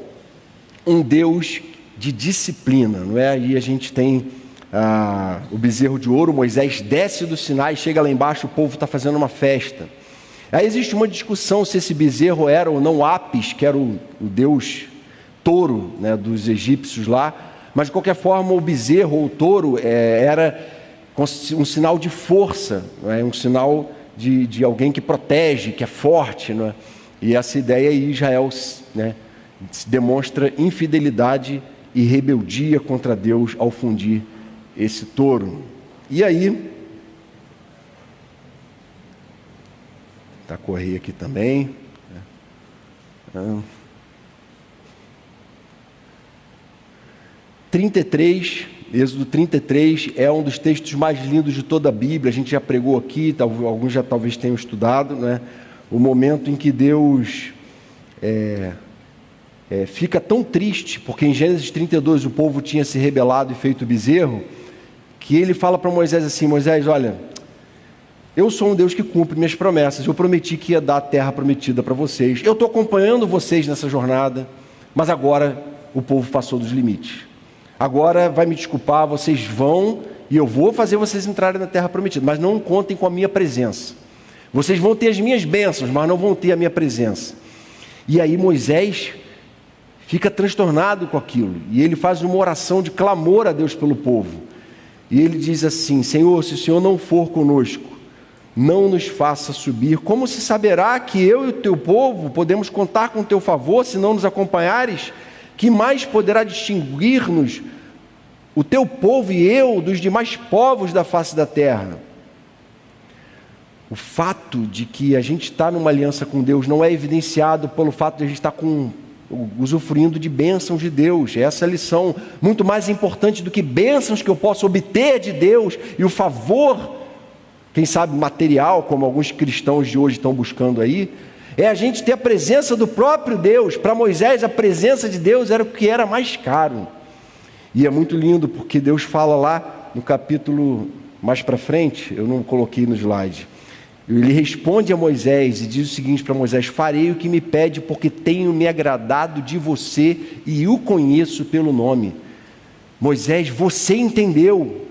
um Deus de disciplina, não é? Aí a gente tem o bezerro de ouro. Moisés desce do Sinai, chega lá embaixo, o povo está fazendo uma festa. Aí existe uma discussão se esse bezerro era ou não Apis, que era o deus touro, né, dos egípcios lá, mas de qualquer forma o bezerro ou o touro era um sinal de força, não é? Um sinal de alguém que protege, que é forte, não é? E essa ideia aí, Israel, né, demonstra infidelidade e rebeldia contra Deus ao fundir esse touro. E aí, tá, correr aqui também. 33, Êxodo 33 é um dos textos mais lindos de toda a Bíblia. A gente já pregou aqui, alguns já talvez tenham estudado, né? O momento em que Deus fica tão triste, porque em Gênesis 32 o povo tinha se rebelado e feito bezerro, que ele fala para Moisés assim: Moisés, olha, eu sou um Deus que cumpre minhas promessas, eu prometi que ia dar a terra prometida para vocês, eu estou acompanhando vocês nessa jornada, mas agora o povo passou dos limites, agora vai me desculpar, vocês vão e eu vou fazer vocês entrarem na terra prometida, mas não contem com a minha presença, vocês vão ter as minhas bênçãos, mas não vão ter a minha presença. E aí Moisés fica transtornado com aquilo, e ele faz uma oração de clamor a Deus pelo povo, e ele diz assim: Senhor, se o Senhor não for conosco, não nos faça subir. Como se saberá que eu e o teu povo podemos contar com o teu favor se não nos acompanhares? Que mais poderá distinguir-nos o teu povo e eu dos demais povos da face da terra? O fato de que a gente está numa aliança com Deus não é evidenciado pelo fato de a gente estar usufruindo de bênçãos de Deus. Essa é a lição muito mais importante do que bênçãos que eu posso obter de Deus e o favor, quem sabe material, como alguns cristãos de hoje estão buscando aí, é a gente ter a presença do próprio Deus. Para Moisés, a presença de Deus era o que era mais caro. E é muito lindo, porque Deus fala lá no capítulo mais para frente, eu não coloquei no slide, Ele responde a Moisés e diz o seguinte para Moisés: farei o que me pede, porque tenho me agradado de você e o conheço pelo nome. Moisés, você entendeu.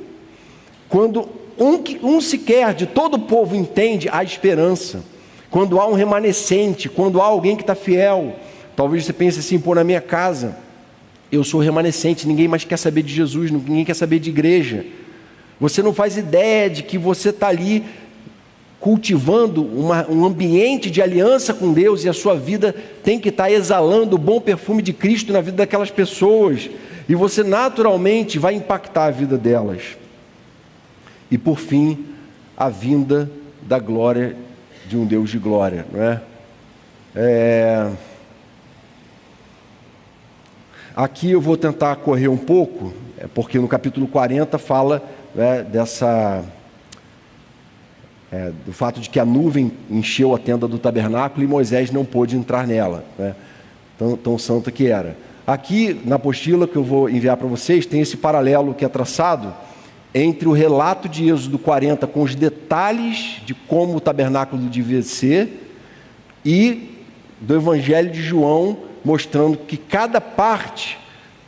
Quando um sequer de todo o povo entende, há esperança. Quando há um remanescente, quando há alguém que está fiel. Talvez você pense assim: pô, na minha casa eu sou remanescente, ninguém mais quer saber de Jesus, ninguém quer saber de igreja. Você não faz ideia de que você está ali cultivando um ambiente de aliança com Deus, e a sua vida tem que estar exalando o bom perfume de Cristo na vida daquelas pessoas, e você naturalmente vai impactar a vida delas. E por fim, a vinda da glória de um Deus de glória, não é? Aqui eu vou tentar correr um pouco, porque no capítulo 40 fala, né, do fato de que a nuvem encheu a tenda do tabernáculo e Moisés não pôde entrar nela, né? Tão santa que era. Aqui na apostila que eu vou enviar para vocês, tem esse paralelo que é traçado entre o relato de Êxodo 40 com os detalhes de como o tabernáculo devia ser, e do Evangelho de João, mostrando que cada parte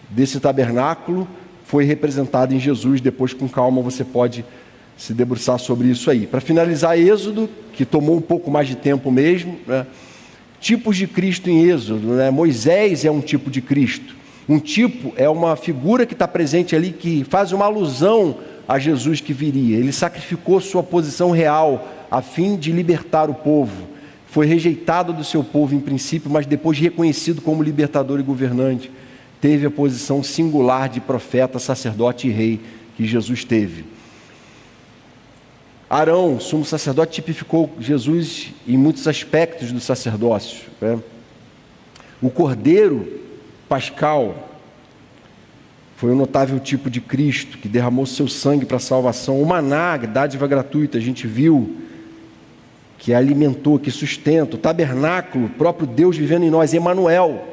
desse tabernáculo foi representada em Jesus. Depois, com calma, você pode se debruçar sobre isso aí. Para finalizar, Êxodo, que tomou um pouco mais de tempo mesmo, né? Tipos de Cristo em Êxodo, né? Moisés é um tipo de Cristo. Um tipo é uma figura que está presente ali, que faz uma alusão a Jesus que viria. Ele sacrificou sua posição real a fim de libertar o povo. Foi rejeitado do seu povo em princípio, mas depois reconhecido como libertador e governante. Teve a posição singular de profeta, sacerdote e rei que Jesus teve. Arão, sumo sacerdote, tipificou Jesus em muitos aspectos do sacerdócio, né? O cordeiro pascal foi um notável tipo de Cristo, que derramou seu sangue para a salvação. O maná, dádiva gratuita, a gente viu, que alimentou, que sustenta. O tabernáculo, o próprio Deus vivendo em nós, Emanuel.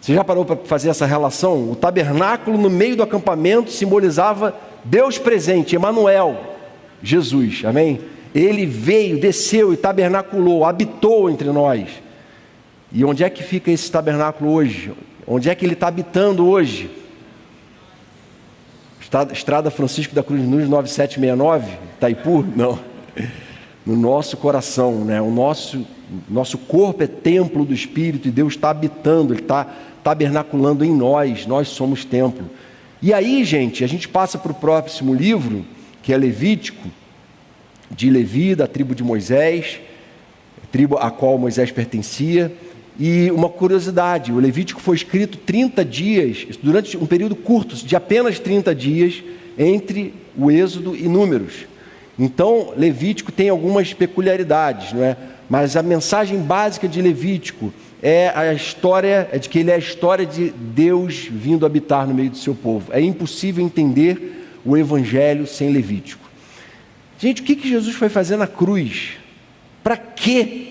Você já parou para fazer essa relação? O tabernáculo no meio do acampamento simbolizava Deus presente, Emanuel, Jesus, amém? Ele veio, desceu e tabernaculou, habitou entre nós. E onde é que fica esse tabernáculo hoje? Onde é que ele está habitando hoje? Estrada Francisco da Cruz Nunes 9769, Itaipu? Não. No nosso coração, né? O nosso corpo é templo do Espírito e Deus está habitando, Ele está tabernaculando em nós. Nós somos templo. E aí, gente, a gente passa para o próximo livro, que é Levítico, de Levi, da tribo de Moisés, tribo a qual Moisés pertencia. E uma curiosidade: o Levítico foi escrito 30 dias, durante um período curto, de apenas 30 dias, entre o Êxodo e Números. Então, Levítico tem algumas peculiaridades, não é? Mas a mensagem básica de Levítico é de que ele é a história de Deus vindo habitar no meio do seu povo. É impossível entender o Evangelho sem Levítico. Gente, o que Jesus foi fazer na cruz? Para quê?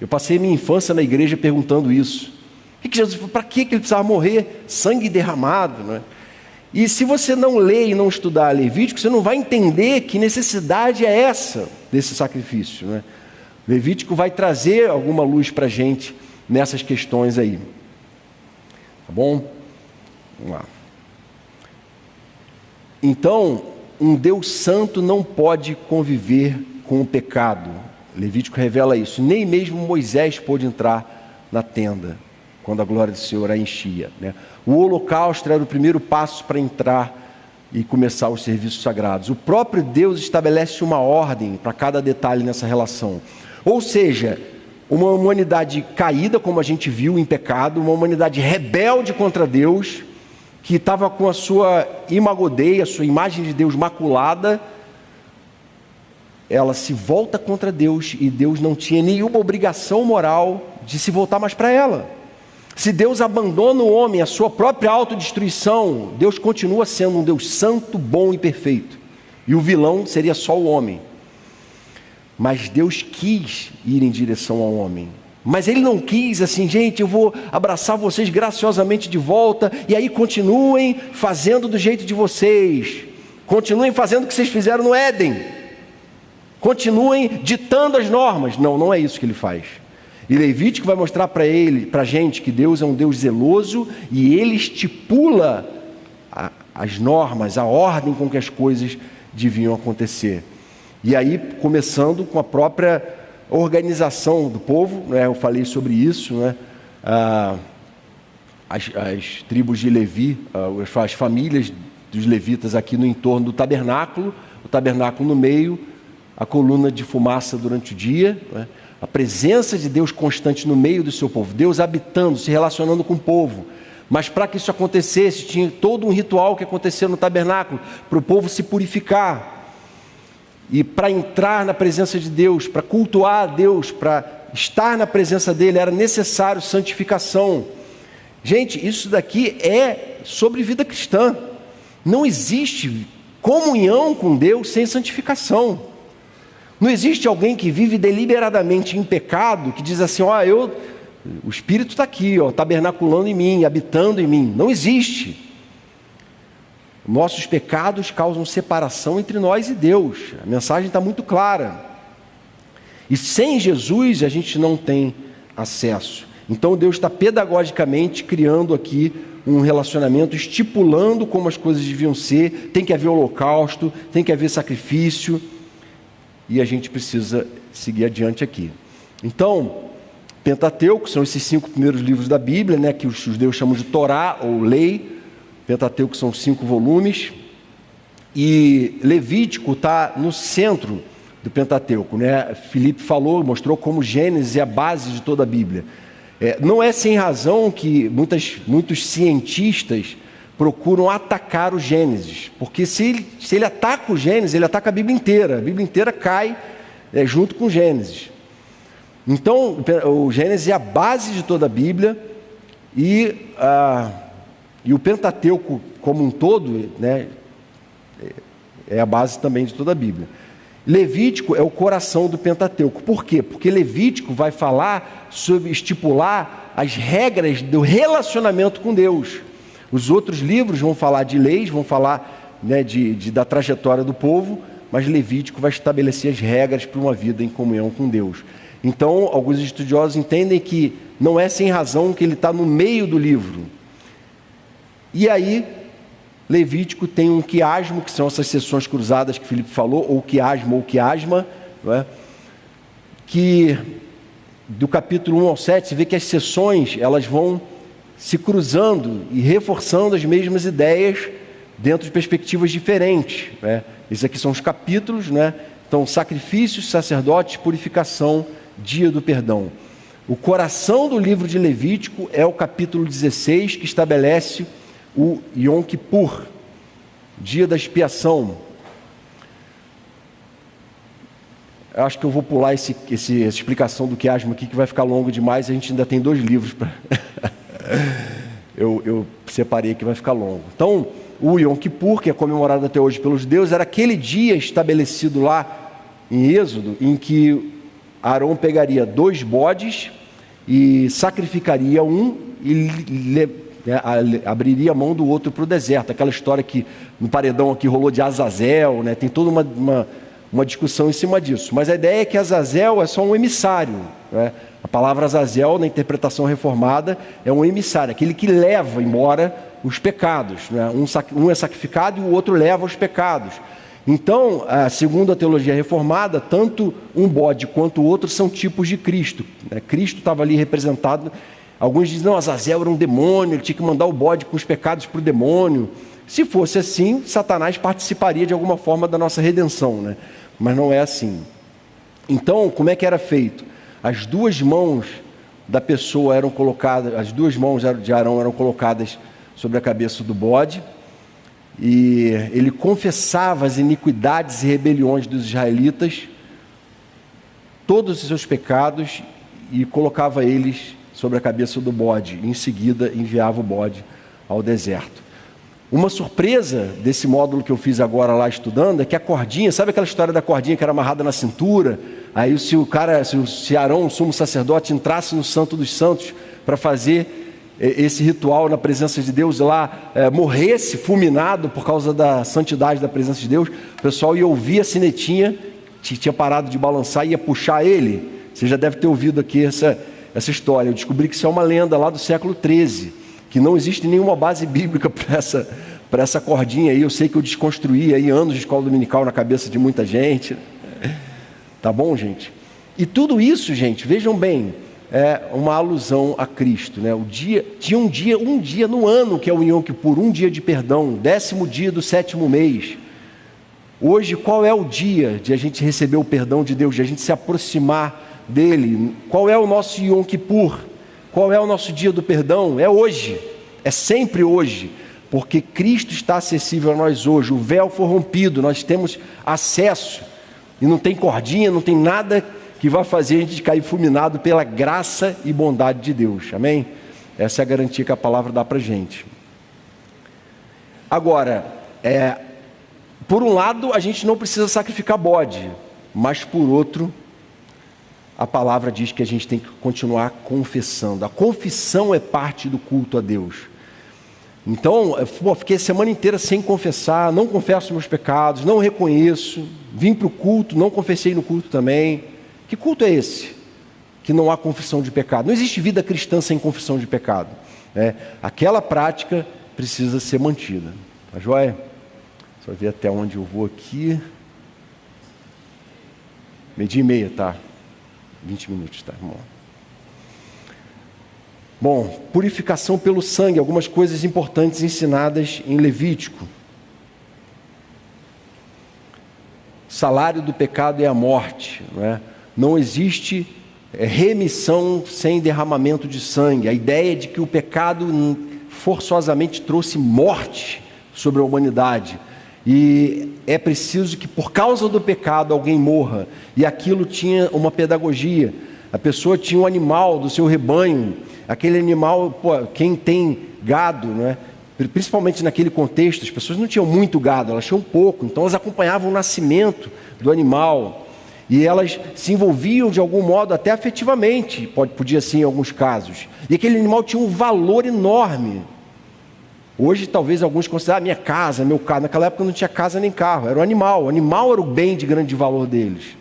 Eu passei minha infância na igreja perguntando isso. Para que ele precisava morrer? Sangue derramado, não é? E se você não ler e não estudar Levítico, você não vai entender que necessidade é essa desse sacrifício, não é? Levítico vai trazer alguma luz para a gente nessas questões aí. Tá bom? Vamos lá. Então, um Deus santo não pode conviver com o pecado. Levítico revela isso. Nem mesmo Moisés pôde entrar na tenda quando a glória do Senhor a enchia, né? O holocausto era o primeiro passo para entrar e começar os serviços sagrados. O próprio Deus estabelece uma ordem para cada detalhe nessa relação. Ou seja, uma humanidade caída, como a gente viu, em pecado, uma humanidade rebelde contra Deus, que estava com a sua imago Dei, a sua imagem de Deus maculada. Ela se volta contra Deus e Deus não tinha nenhuma obrigação moral de se voltar mais para ela. Se Deus abandona o homem à sua própria autodestruição, Deus continua sendo um Deus santo, bom e perfeito. E o vilão seria só o homem. Mas Deus quis ir em direção ao homem. Mas Ele não quis assim: gente, eu vou abraçar vocês graciosamente de volta, e aí continuem fazendo do jeito de vocês. Continuem fazendo o que vocês fizeram no Éden. continuem ditando as normas. Não, não é isso que ele faz. E Levítico vai mostrar para a gente que Deus é um Deus zeloso e ele estipula as normas, a ordem com que as coisas deviam acontecer. E aí, começando com a própria organização do povo, né? Eu falei sobre isso, né? As tribos de Levi, as famílias dos levitas aqui no entorno do tabernáculo, o tabernáculo no meio, a coluna de fumaça durante o dia, né? A presença de Deus constante no meio do seu povo, Deus habitando, se relacionando com o povo. Mas para que isso acontecesse, tinha todo um ritual que acontecia no tabernáculo, para o povo se purificar. E para entrar na presença de Deus, para cultuar a Deus, para estar na presença dEle, era necessário santificação. Gente, isso daqui é sobre vida cristã. Não existe comunhão com Deus sem santificação. Não existe alguém que vive deliberadamente em pecado, que diz assim, o Espírito está aqui, tabernaculando em mim, habitando em mim. Não existe. Nossos pecados causam separação entre nós e Deus. A mensagem está muito clara. E sem Jesus a gente não tem acesso. Então Deus está pedagogicamente criando aqui um relacionamento, estipulando como as coisas deviam ser. Tem que haver holocausto, tem que haver sacrifício. E a gente precisa seguir adiante aqui. Então, Pentateuco são esses 5 primeiros livros da Bíblia, né, que os judeus chamam de Torá ou Lei. Pentateuco são 5 volumes. E Levítico está no centro do Pentateuco, né? Filipe mostrou como Gênesis é a base de toda a Bíblia. Não é sem razão que muitos cientistas procuram atacar o Gênesis, porque se ele ataca o Gênesis, ele ataca a Bíblia inteira cai junto com o Gênesis. Então, o Gênesis é a base de toda a Bíblia e o Pentateuco como um todo, né, é a base também de toda a Bíblia. Levítico é o coração do Pentateuco. Por quê? Porque Levítico vai falar sobre estipular as regras do relacionamento com Deus. Os outros livros vão falar de leis, vão falar, né, da trajetória do povo, mas Levítico vai estabelecer as regras para uma vida em comunhão com Deus. Então, alguns estudiosos entendem que não é sem razão que ele está no meio do livro. E aí, Levítico tem um quiasmo, que são essas seções cruzadas que Filipe falou, ou quiasmo ou quiasma, não é? Que do capítulo 1 ao 7, você vê que as seções elas vão se cruzando e reforçando as mesmas ideias dentro de perspectivas diferentes, né? Esses aqui são os capítulos, né? Então, sacrifícios, sacerdotes, purificação, dia do perdão. O coração do livro de Levítico é o capítulo 16, que estabelece o Yom Kippur, dia da expiação. Eu acho que eu vou pular essa explicação do quiasmo aqui, que vai ficar longo demais, a gente ainda tem 2 livros para... eu separei que vai ficar longo. Então, o Yom Kippur, que é comemorado até hoje pelos judeus, era aquele dia estabelecido lá em Êxodo, em que Arão pegaria 2 bodes e sacrificaria um e abriria a mão do outro para o deserto. Aquela história que no paredão aqui rolou de Azazel, né? Tem toda uma discussão em cima disso. Mas a ideia é que Azazel é só um emissário, né? A palavra Azazel, na interpretação reformada, é um emissário, aquele que leva embora os pecados, né? Um é sacrificado e o outro leva os pecados. Então, segundo a teologia reformada, tanto um bode quanto o outro são tipos de Cristo, né? Cristo estava ali representado. Alguns dizem, não, Azazel era um demônio, ele tinha que mandar o bode com os pecados para o demônio. Se fosse assim, Satanás participaria de alguma forma da nossa redenção, né? Mas não é assim. Então, como é que era feito? As 2 mãos da pessoa eram colocadas, as 2 mãos de Arão eram colocadas sobre a cabeça do bode, e ele confessava as iniquidades e rebeliões dos israelitas, todos os seus pecados, e colocava eles sobre a cabeça do bode. Em seguida, enviava o bode ao deserto. Uma surpresa desse módulo que eu fiz agora lá estudando é que a cordinha, sabe aquela história da cordinha que era amarrada na cintura? Aí se Arão, o sumo sacerdote, entrasse no Santo dos Santos para fazer esse ritual na presença de Deus lá, morresse fulminado por causa da santidade da presença de Deus, o pessoal ia ouvir a sinetinha tinha parado de balançar e ia puxar ele. Você já deve ter ouvido aqui essa história. Eu descobri que isso é uma lenda lá do século XIII, que não existe nenhuma base bíblica para essa cordinha aí. Eu sei que eu desconstruí aí anos de escola dominical na cabeça de muita gente. Tá bom, gente? E tudo isso, gente, vejam bem, é uma alusão a Cristo, né? Tinha um dia no ano que é o Yom Kippur, um dia de perdão, 10º dia do 7º mês. Hoje, qual é o dia de a gente receber o perdão de Deus, de a gente se aproximar dele? Qual é o nosso Yom Kippur? Qual é o nosso dia do perdão? É hoje, é sempre hoje, porque Cristo está acessível a nós hoje. O véu foi rompido, nós temos acesso, e não tem cordinha, não tem nada que vai fazer a gente cair fulminado pela graça e bondade de Deus, amém? Essa é a garantia que a palavra dá para a gente. Agora, por um lado, a gente não precisa sacrificar bode, mas por outro, a palavra diz que a gente tem que continuar confessando. A confissão é parte do culto a Deus. Então, fiquei a semana inteira sem confessar, não confesso meus pecados, não reconheço, vim para o culto, não confessei no culto também. Que culto é esse? Que não há confissão de pecado. Não existe vida cristã sem confissão de pecado. Aquela prática precisa ser mantida. Tá joia? Só ver até onde eu vou aqui. 12:30, tá? 20 minutos, tá, irmão? Bom, purificação pelo sangue, algumas coisas importantes ensinadas em Levítico. O salário do pecado é a morte, não é? Não existe remissão sem derramamento de sangue. A ideia de que o pecado forçosamente trouxe morte sobre a humanidade. E é preciso que por causa do pecado alguém morra. E aquilo tinha uma pedagogia. A pessoa tinha um animal do seu rebanho. Aquele animal, quem tem gado, né? Principalmente naquele contexto, as pessoas não tinham muito gado, elas tinham pouco. Então elas acompanhavam o nascimento do animal. E elas se envolviam de algum modo até afetivamente, podia ser em alguns casos. E aquele animal tinha um valor enorme. Hoje talvez alguns considerem minha casa, meu carro. Naquela época não tinha casa nem carro, era o animal. O animal era o bem de grande valor deles.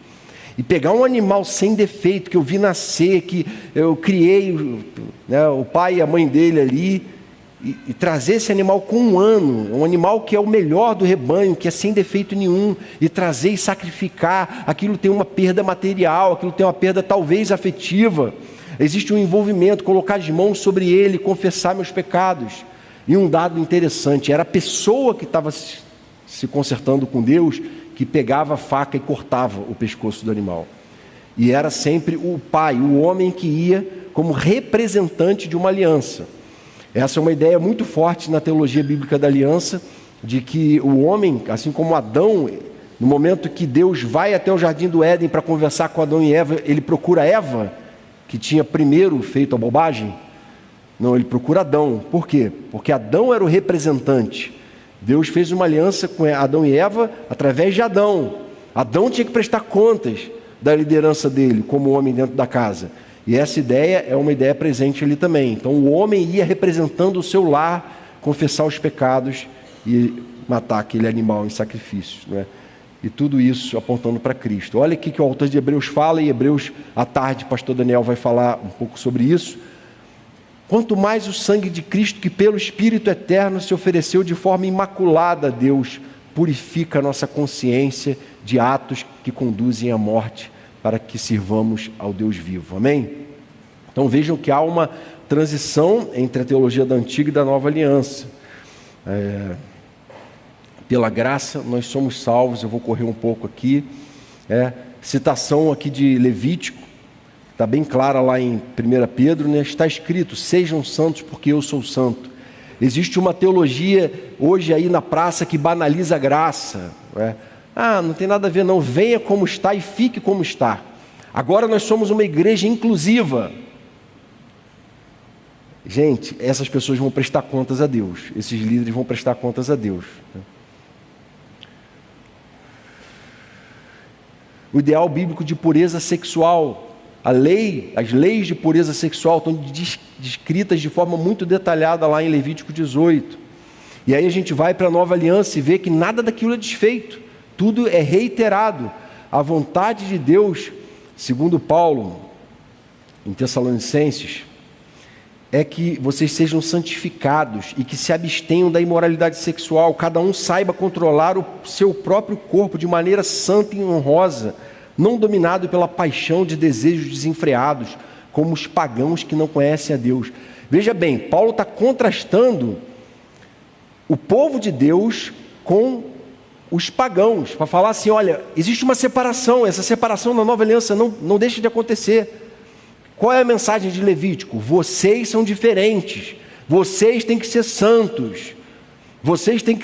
E pegar um animal sem defeito, que eu vi nascer, que eu criei, né, o pai e a mãe dele ali, e trazer esse animal com um animal que é o melhor do rebanho, que é sem defeito nenhum, e trazer e sacrificar, aquilo tem uma perda material, aquilo tem uma perda talvez afetiva. Existe um envolvimento, colocar as mãos sobre ele, confessar meus pecados. E um dado interessante, era a pessoa que estava se consertando com Deus, que pegava a faca e cortava o pescoço do animal. E era sempre o pai, o homem que ia como representante de uma aliança. Essa é uma ideia muito forte na teologia bíblica da aliança, de que o homem, assim como Adão, no momento que Deus vai até o jardim do Éden para conversar com Adão e Eva, ele procura Eva, que tinha primeiro feito a bobagem? Não, ele procura Adão. Por quê? Porque Adão era o representante. Deus fez uma aliança com Adão e Eva através de Adão. Adão tinha que prestar contas da liderança dele como homem dentro da casa. E essa ideia é uma ideia presente ali também. Então o homem ia representando o seu lar, confessar os pecados e matar aquele animal em sacrifício, não é? E tudo isso apontando para Cristo. Olha aqui que o autor de Hebreus fala, e Hebreus à tarde, pastor Daniel vai falar um pouco sobre isso. Quanto mais o sangue de Cristo, que pelo Espírito eterno se ofereceu de forma imaculada a Deus, purifica a nossa consciência de atos que conduzem à morte, para que sirvamos ao Deus vivo. Amém? Então vejam que há uma transição entre a teologia da antiga e da nova aliança. Pela graça nós somos salvos. Eu vou correr um pouco aqui. Citação aqui de Levítico, está bem clara lá em 1 Pedro, né? Está escrito: sejam santos porque eu sou santo. Existe uma teologia hoje aí na praça que banaliza a graça, né? Não tem nada a ver não, venha como está e fique como está. Agora nós somos uma igreja inclusiva. Gente, essas pessoas vão prestar contas a Deus, esses líderes vão prestar contas a Deus. O ideal bíblico de pureza sexual, as leis de pureza sexual estão descritas de forma muito detalhada lá em Levítico 18. E aí a gente vai para a nova aliança e vê que nada daquilo é desfeito. Tudo é reiterado. A vontade de Deus, segundo Paulo, em Tessalonicenses, é que vocês sejam santificados e que se abstenham da imoralidade sexual. Cada um saiba controlar o seu próprio corpo de maneira santa e honrosa, não dominado pela paixão de desejos desenfreados, como os pagãos que não conhecem a Deus. Veja bem, Paulo está contrastando o povo de Deus com os pagãos, para falar assim, olha, existe uma separação, essa separação na nova aliança não deixa de acontecer. Qual é a mensagem de Levítico? Vocês são diferentes, vocês têm que ser santos, vocês têm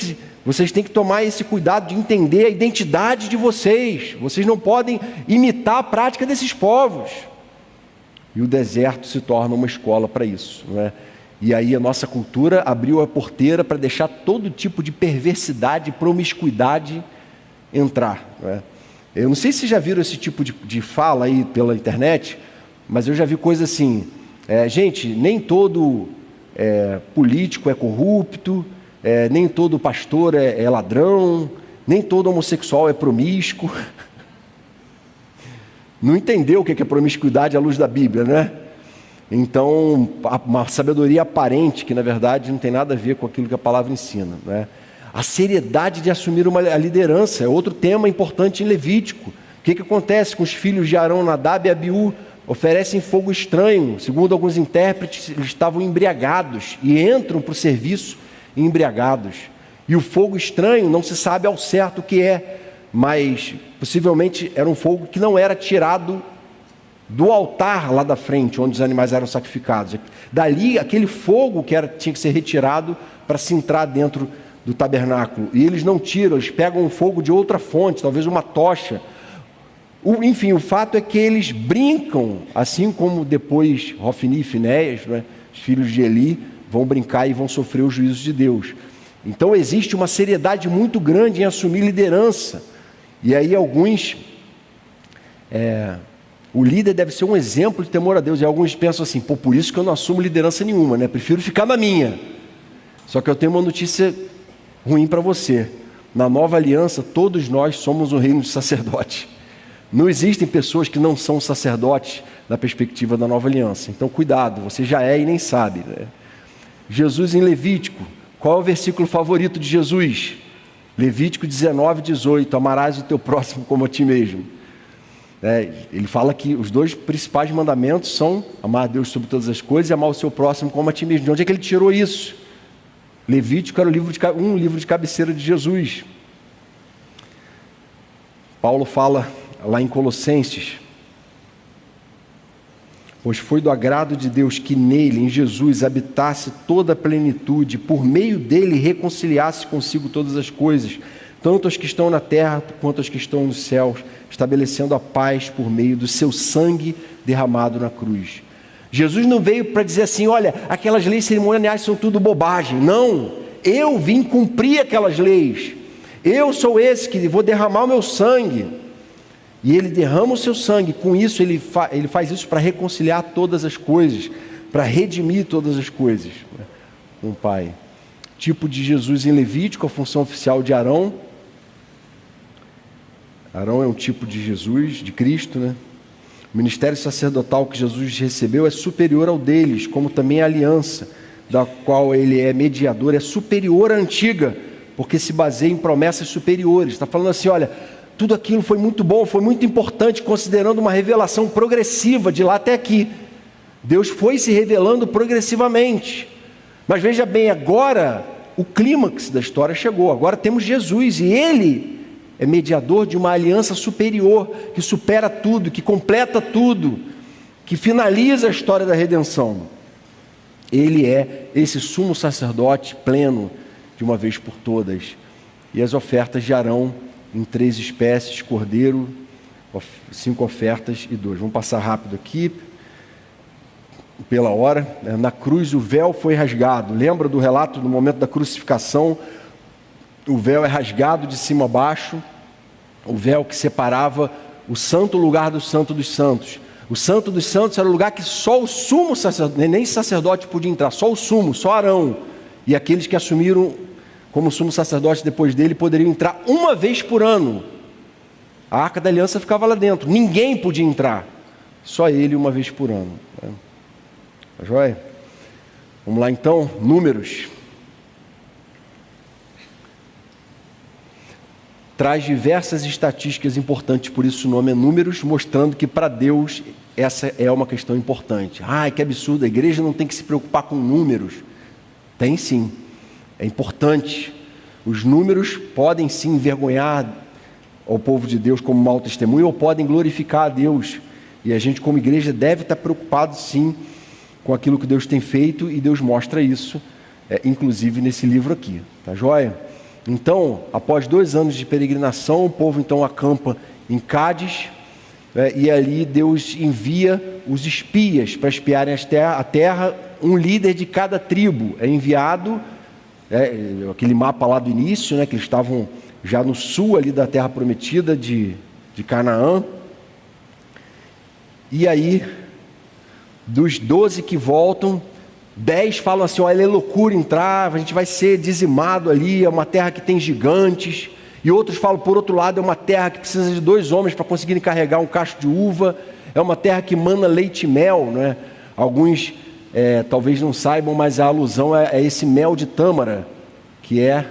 que tomar esse cuidado de entender a identidade de vocês não podem imitar a prática desses povos. E o deserto se torna uma escola para isso, não é? E aí a nossa cultura abriu a porteira para deixar todo tipo de perversidade e promiscuidade entrar, não é? Eu não sei se já viram esse tipo de fala aí pela internet, mas eu já vi coisa assim, gente, nem todo político é corrupto, nem todo pastor é ladrão, nem todo homossexual é promíscuo. Não entendeu o que é promiscuidade à luz da Bíblia, né? Então, uma sabedoria aparente que na verdade não tem nada a ver com aquilo que a palavra ensina, né? A seriedade de assumir a liderança é outro tema importante em Levítico. O que acontece com os filhos de Arão, Nadab e Abiú? Oferecem fogo estranho. Segundo alguns intérpretes, eles estavam embriagados e entram para o serviço embriagados. E o fogo estranho não se sabe ao certo o que é, mas possivelmente era um fogo que não era tirado do altar lá da frente, onde os animais eram sacrificados. Dali, aquele fogo tinha que ser retirado para se entrar dentro do tabernáculo. E eles não tiram, eles pegam o fogo de outra fonte, talvez uma tocha. Enfim, o fato é que eles brincam, assim como depois Hofni e Finéias, né, os filhos de Eli, vão brincar e vão sofrer os juízos de Deus. Então existe uma seriedade muito grande em assumir liderança. E aí alguns... o líder deve ser um exemplo de temor a Deus. E alguns pensam assim, por isso que eu não assumo liderança nenhuma, né? Prefiro ficar na minha. Só que eu tenho uma notícia ruim para você. Na nova aliança, todos nós somos um reino de sacerdote. Não existem pessoas que não são sacerdotes na perspectiva da nova aliança. Então cuidado, você já é e nem sabe, né? Jesus em Levítico, qual é o versículo favorito de Jesus? Levítico 19:18, amarás o teu próximo como a ti mesmo. Ele fala que os dois principais mandamentos são amar a Deus sobre todas as coisas e amar o seu próximo como a ti mesmo. De onde é que ele tirou isso? Levítico era um livro de cabeceira de Jesus. Paulo fala lá em Colossenses, pois foi do agrado de Deus que nele, em Jesus, habitasse toda a plenitude, por meio dele reconciliasse consigo todas as coisas, tanto as que estão na terra quanto as que estão nos céus, estabelecendo a paz por meio do seu sangue derramado na cruz. Jesus não veio para dizer assim, olha, aquelas leis cerimoniais são tudo bobagem. Não, eu vim cumprir aquelas leis. Eu sou esse que vou derramar o meu sangue. E ele derrama o seu sangue, com isso ele faz isso para reconciliar todas as coisas, para redimir todas as coisas, né, com o Pai. Tipo de Jesus em Levítico, a função oficial de Arão. Arão é um tipo de Jesus, de Cristo, né? O ministério sacerdotal que Jesus recebeu é superior ao deles, como também a aliança, da qual ele é mediador, é superior à antiga, porque se baseia em promessas superiores. Está falando assim, olha, tudo aquilo foi muito bom, foi muito importante, considerando uma revelação progressiva de lá até aqui. Deus foi se revelando progressivamente. Mas veja bem, agora o clímax da história chegou. Agora temos Jesus e Ele é mediador de uma aliança superior, que supera tudo, que completa tudo, que finaliza a história da redenção. Ele é esse sumo sacerdote pleno de uma vez por todas. E as ofertas de Arão em 3 espécies, cordeiro, 5 ofertas e 2. Vamos passar rápido aqui, pela hora. Na cruz o véu foi rasgado. Lembra do relato do momento da crucificação? O véu é rasgado de cima a baixo. O véu que separava o santo lugar do santo dos santos. O santo dos santos era o lugar que só o sumo sacerdote, nem sacerdote podia entrar, só o sumo, só Arão. E aqueles que assumiram como sumo sacerdote depois dele poderiam entrar uma vez por ano. A Arca da Aliança ficava lá dentro, ninguém podia entrar, só ele uma vez por ano. Tá joia? Vamos lá então, Números. Traz diversas estatísticas importantes, por isso o nome é Números, mostrando que para Deus essa é uma questão importante. Ai, que absurdo, a igreja não tem que se preocupar com números. Tem sim, é importante. Os números podem sim envergonhar ao povo de Deus como mau testemunho, ou podem glorificar a Deus. E a gente como igreja deve estar preocupado sim com aquilo que Deus tem feito, e Deus mostra isso, inclusive nesse livro aqui, tá joia? Então, após 2 anos de peregrinação, o povo então acampa em Cádiz, e ali Deus envia os espias para espiarem a terra. Um líder de cada tribo é enviado, aquele mapa lá do início, que eles estavam já no sul ali da terra prometida de Canaã. E aí, dos 12 que voltam, 10 falam assim: olha, é loucura entrar, a gente vai ser dizimado ali, é uma terra que tem gigantes. E outros falam, por outro lado, é uma terra que precisa de 2 homens para conseguirem carregar um cacho de uva, é uma terra que mana leite e mel, Alguns talvez não saibam, mas a alusão é esse mel de tâmara, que é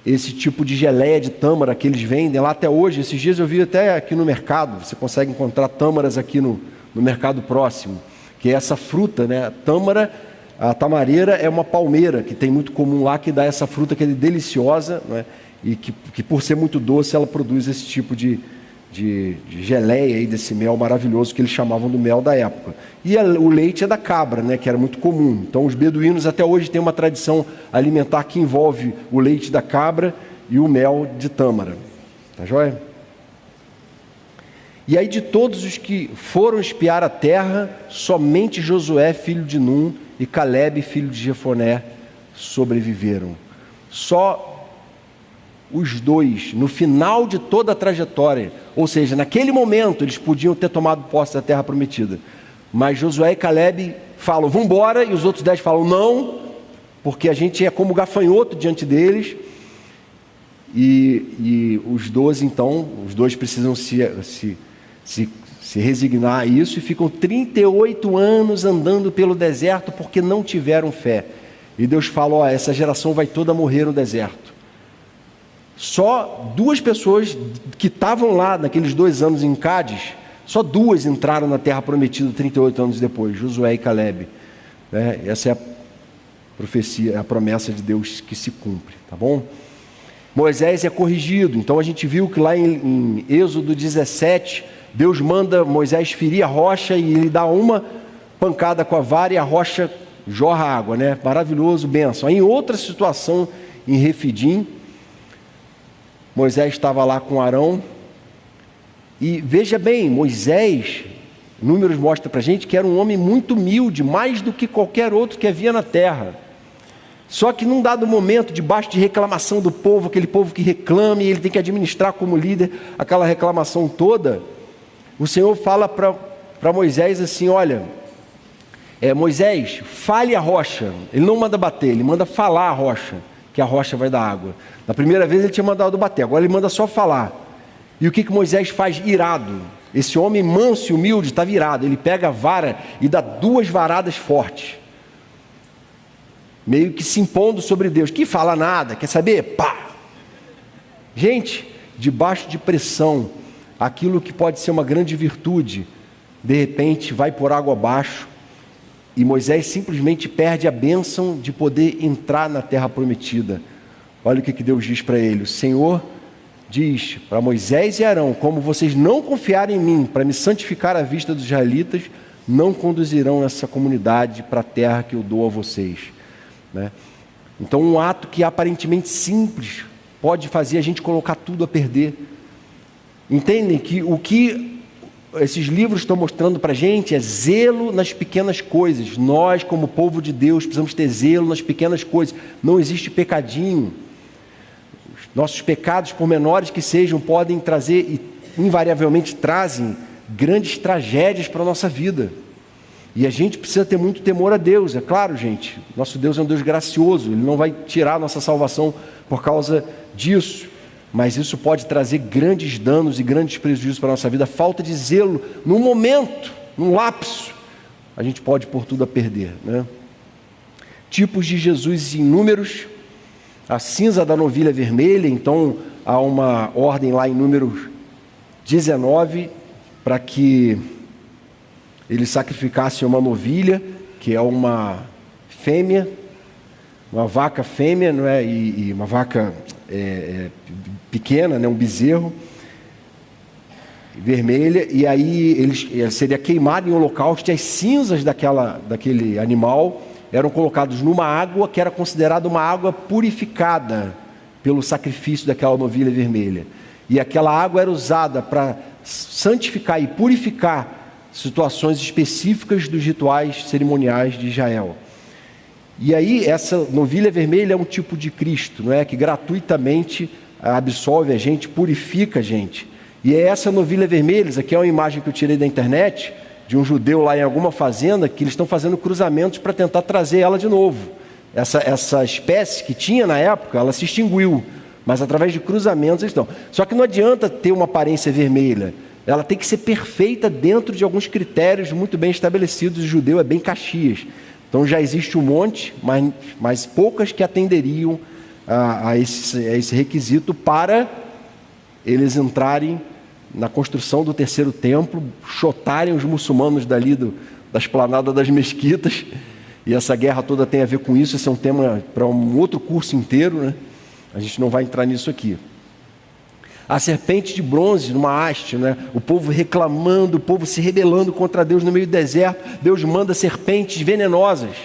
esse tipo de geleia de tâmara que eles vendem lá até hoje. Esses dias eu vi até aqui no mercado, você consegue encontrar tâmaras aqui no mercado próximo, que é essa fruta, Tâmara, a tamareira é uma palmeira, que tem muito comum lá, que dá essa fruta que é deliciosa, e que por ser muito doce, ela produz esse tipo de geleia aí, desse mel maravilhoso que eles chamavam do mel da época. E o leite é da cabra, que era muito comum. Então os beduínos até hoje têm uma tradição alimentar que envolve o leite da cabra e o mel de tâmara. Tá joia? E aí, de todos os que foram espiar a terra, somente Josué, filho de Num, e Calebe, filho de Jefoné, sobreviveram. Só os 2, no final de toda a trajetória, ou seja, naquele momento eles podiam ter tomado posse da terra prometida, mas Josué e Calebe falam, vamos embora, e os outros 10 falam, não, porque a gente é como gafanhoto diante deles. E os 12, então, os 2 precisam se resignar a isso, e ficam 38 anos andando pelo deserto, porque não tiveram fé. E Deus fala, essa geração vai toda morrer no deserto. Só 2 pessoas que estavam lá naqueles 2 anos em Cádiz, só 2 entraram na terra prometida 38 anos depois, Josué e Calebe. Essa é a profecia, a promessa de Deus que se cumpre, tá bom? Moisés é corrigido. Então a gente viu que lá em Êxodo 17, Deus manda Moisés ferir a rocha, e ele dá uma pancada com a vara e a rocha jorra água, Maravilhoso, bênção. Aí, em outra situação, em Refidim, Moisés estava lá com Arão, e veja bem, Moisés, Números mostra para a gente que era um homem muito humilde, mais do que qualquer outro que havia na terra. Só que num dado momento, debaixo de reclamação do povo, aquele povo que reclama, e ele tem que administrar como líder aquela reclamação toda, o Senhor fala para Moisés assim, olha, Moisés, fale a rocha. Ele não manda bater, ele manda falar a rocha, que a rocha vai dar água. Na primeira vez ele tinha mandado bater, agora ele manda só falar. E o que Moisés faz? Irado. Esse homem manso e humilde estava irado. Ele pega a vara e dá 2 varadas fortes, meio que se impondo sobre Deus. Que fala nada, quer saber? Pá! Gente, debaixo de pressão, aquilo que pode ser uma grande virtude, de repente vai por água abaixo, e Moisés simplesmente perde a bênção de poder entrar na terra prometida. Olha o que Deus diz para ele. O Senhor diz para Moisés e Arão, como vocês não confiarem em mim para me santificar à vista dos israelitas, não conduzirão essa comunidade para a terra que eu dou a vocês. Então um ato que aparentemente simples pode fazer a gente colocar tudo a perder. Entendem que o que esses livros estão mostrando para a gente é zelo nas pequenas coisas. Nós, como povo de Deus, precisamos ter zelo nas pequenas coisas. Não existe pecadinho. Nossos pecados, por menores que sejam, podem trazer, e invariavelmente trazem, grandes tragédias para a nossa vida. E a gente precisa ter muito temor a Deus. É claro, gente, nosso Deus é um Deus gracioso, Ele não vai tirar a nossa salvação por causa disso. mas isso pode trazer grandes danos e grandes prejuízos para a nossa vida. A falta de zelo, num momento, num lapso, a gente pode pôr tudo a perder, né? Tipos de Jesus inúmeros. A cinza da novilha vermelha, então há uma ordem lá em Números 19, para que eles sacrificassem uma novilha, que é uma fêmea, uma vaca fêmea, não é? E uma vaca pequena, né? Um bezerro vermelha, e aí ele seria queimado em holocausto, e as cinzas daquele animal eram colocados numa água que era considerada uma água purificada pelo sacrifício daquela novilha vermelha. E aquela água era usada para santificar e purificar situações específicas dos rituais cerimoniais de Israel. E aí essa novilha vermelha é um tipo de Cristo, não é? Que gratuitamente absolve a gente, purifica a gente. E é essa novilha vermelha, isso aqui é uma imagem que eu tirei da internet, de um judeu lá em alguma fazenda, que eles estão fazendo cruzamentos para tentar trazer ela de novo. Essa espécie que tinha na época, ela se extinguiu, mas através de cruzamentos eles estão. Só que não adianta ter uma aparência vermelha, ela tem que ser perfeita dentro de alguns critérios muito bem estabelecidos. O judeu é bem Caxias. Então já existe um monte, mas poucas que atenderiam a esse requisito para eles entrarem na construção do terceiro templo, chotarem os muçulmanos dali da esplanada das mesquitas. E essa guerra toda tem a ver com isso. Esse é um tema para um outro curso inteiro, né? A gente não vai entrar nisso aqui. A serpente de bronze numa haste, né? O povo reclamando, o povo se rebelando contra Deus no meio do deserto. Deus manda serpentes venenosas,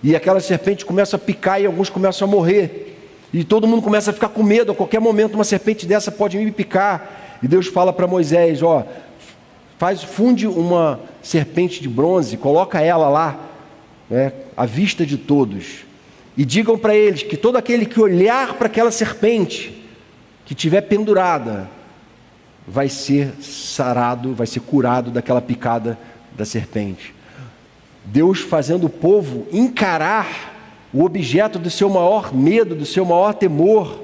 e aquelas serpentes começam a picar e alguns começam a morrer, e todo mundo começa a ficar com medo. A qualquer momento uma serpente dessa pode me picar. E Deus fala para Moisés: funde uma serpente de bronze, coloca ela lá, né, à vista de todos, e digam para eles que todo aquele que olhar para aquela serpente que estiver pendurada vai ser sarado, vai ser curado daquela picada da serpente. Deus fazendo o povo encarar o objeto do seu maior medo, do seu maior temor,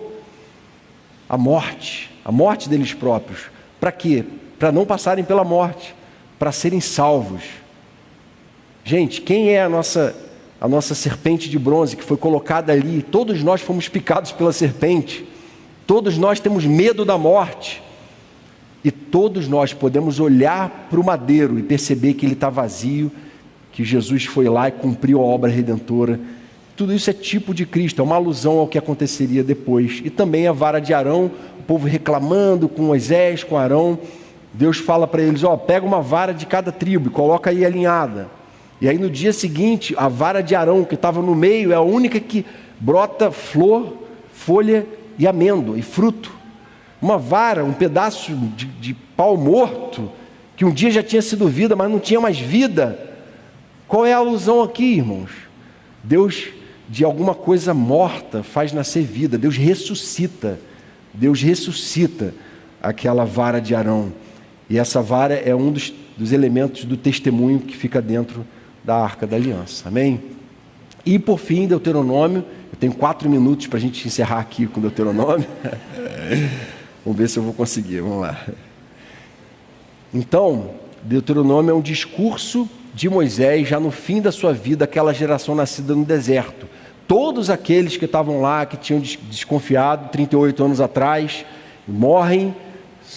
a morte deles próprios. Para quê? Para não passarem pela morte, para serem salvos. Gente, quem é a nossa serpente de bronze que foi colocada ali? Todos nós fomos picados pela serpente, todos nós temos medo da morte, e todos nós podemos olhar para o madeiro e perceber que ele está vazio, que Jesus foi lá e cumpriu a obra redentora. Tudo isso é tipo de Cristo, é uma alusão ao que aconteceria depois. E também a vara de Arão, o povo reclamando com Moisés, com Arão. Deus fala para eles: pega uma vara de cada tribo e coloca aí alinhada. E aí no dia seguinte, a vara de Arão, que estava no meio, é a única que brota flor, folha e amêndoa e fruto. Uma vara, um pedaço de pau morto, que um dia já tinha sido vida, mas não tinha mais vida. Qual é a alusão aqui, irmãos? Deus, de alguma coisa morta, faz nascer vida. Deus ressuscita aquela vara de Arão. E essa vara é um dos elementos do testemunho que fica dentro da Arca da Aliança. Amém? E por fim, Deuteronômio. Eu tenho 4 minutos para a gente encerrar aqui com Deuteronômio. Vamos ver se eu vou conseguir. Vamos lá. Então, Deuteronômio é um discurso de Moisés, já no fim da sua vida, aquela geração nascida no deserto. Todos aqueles que estavam lá, que tinham desconfiado 38 anos atrás, morrem,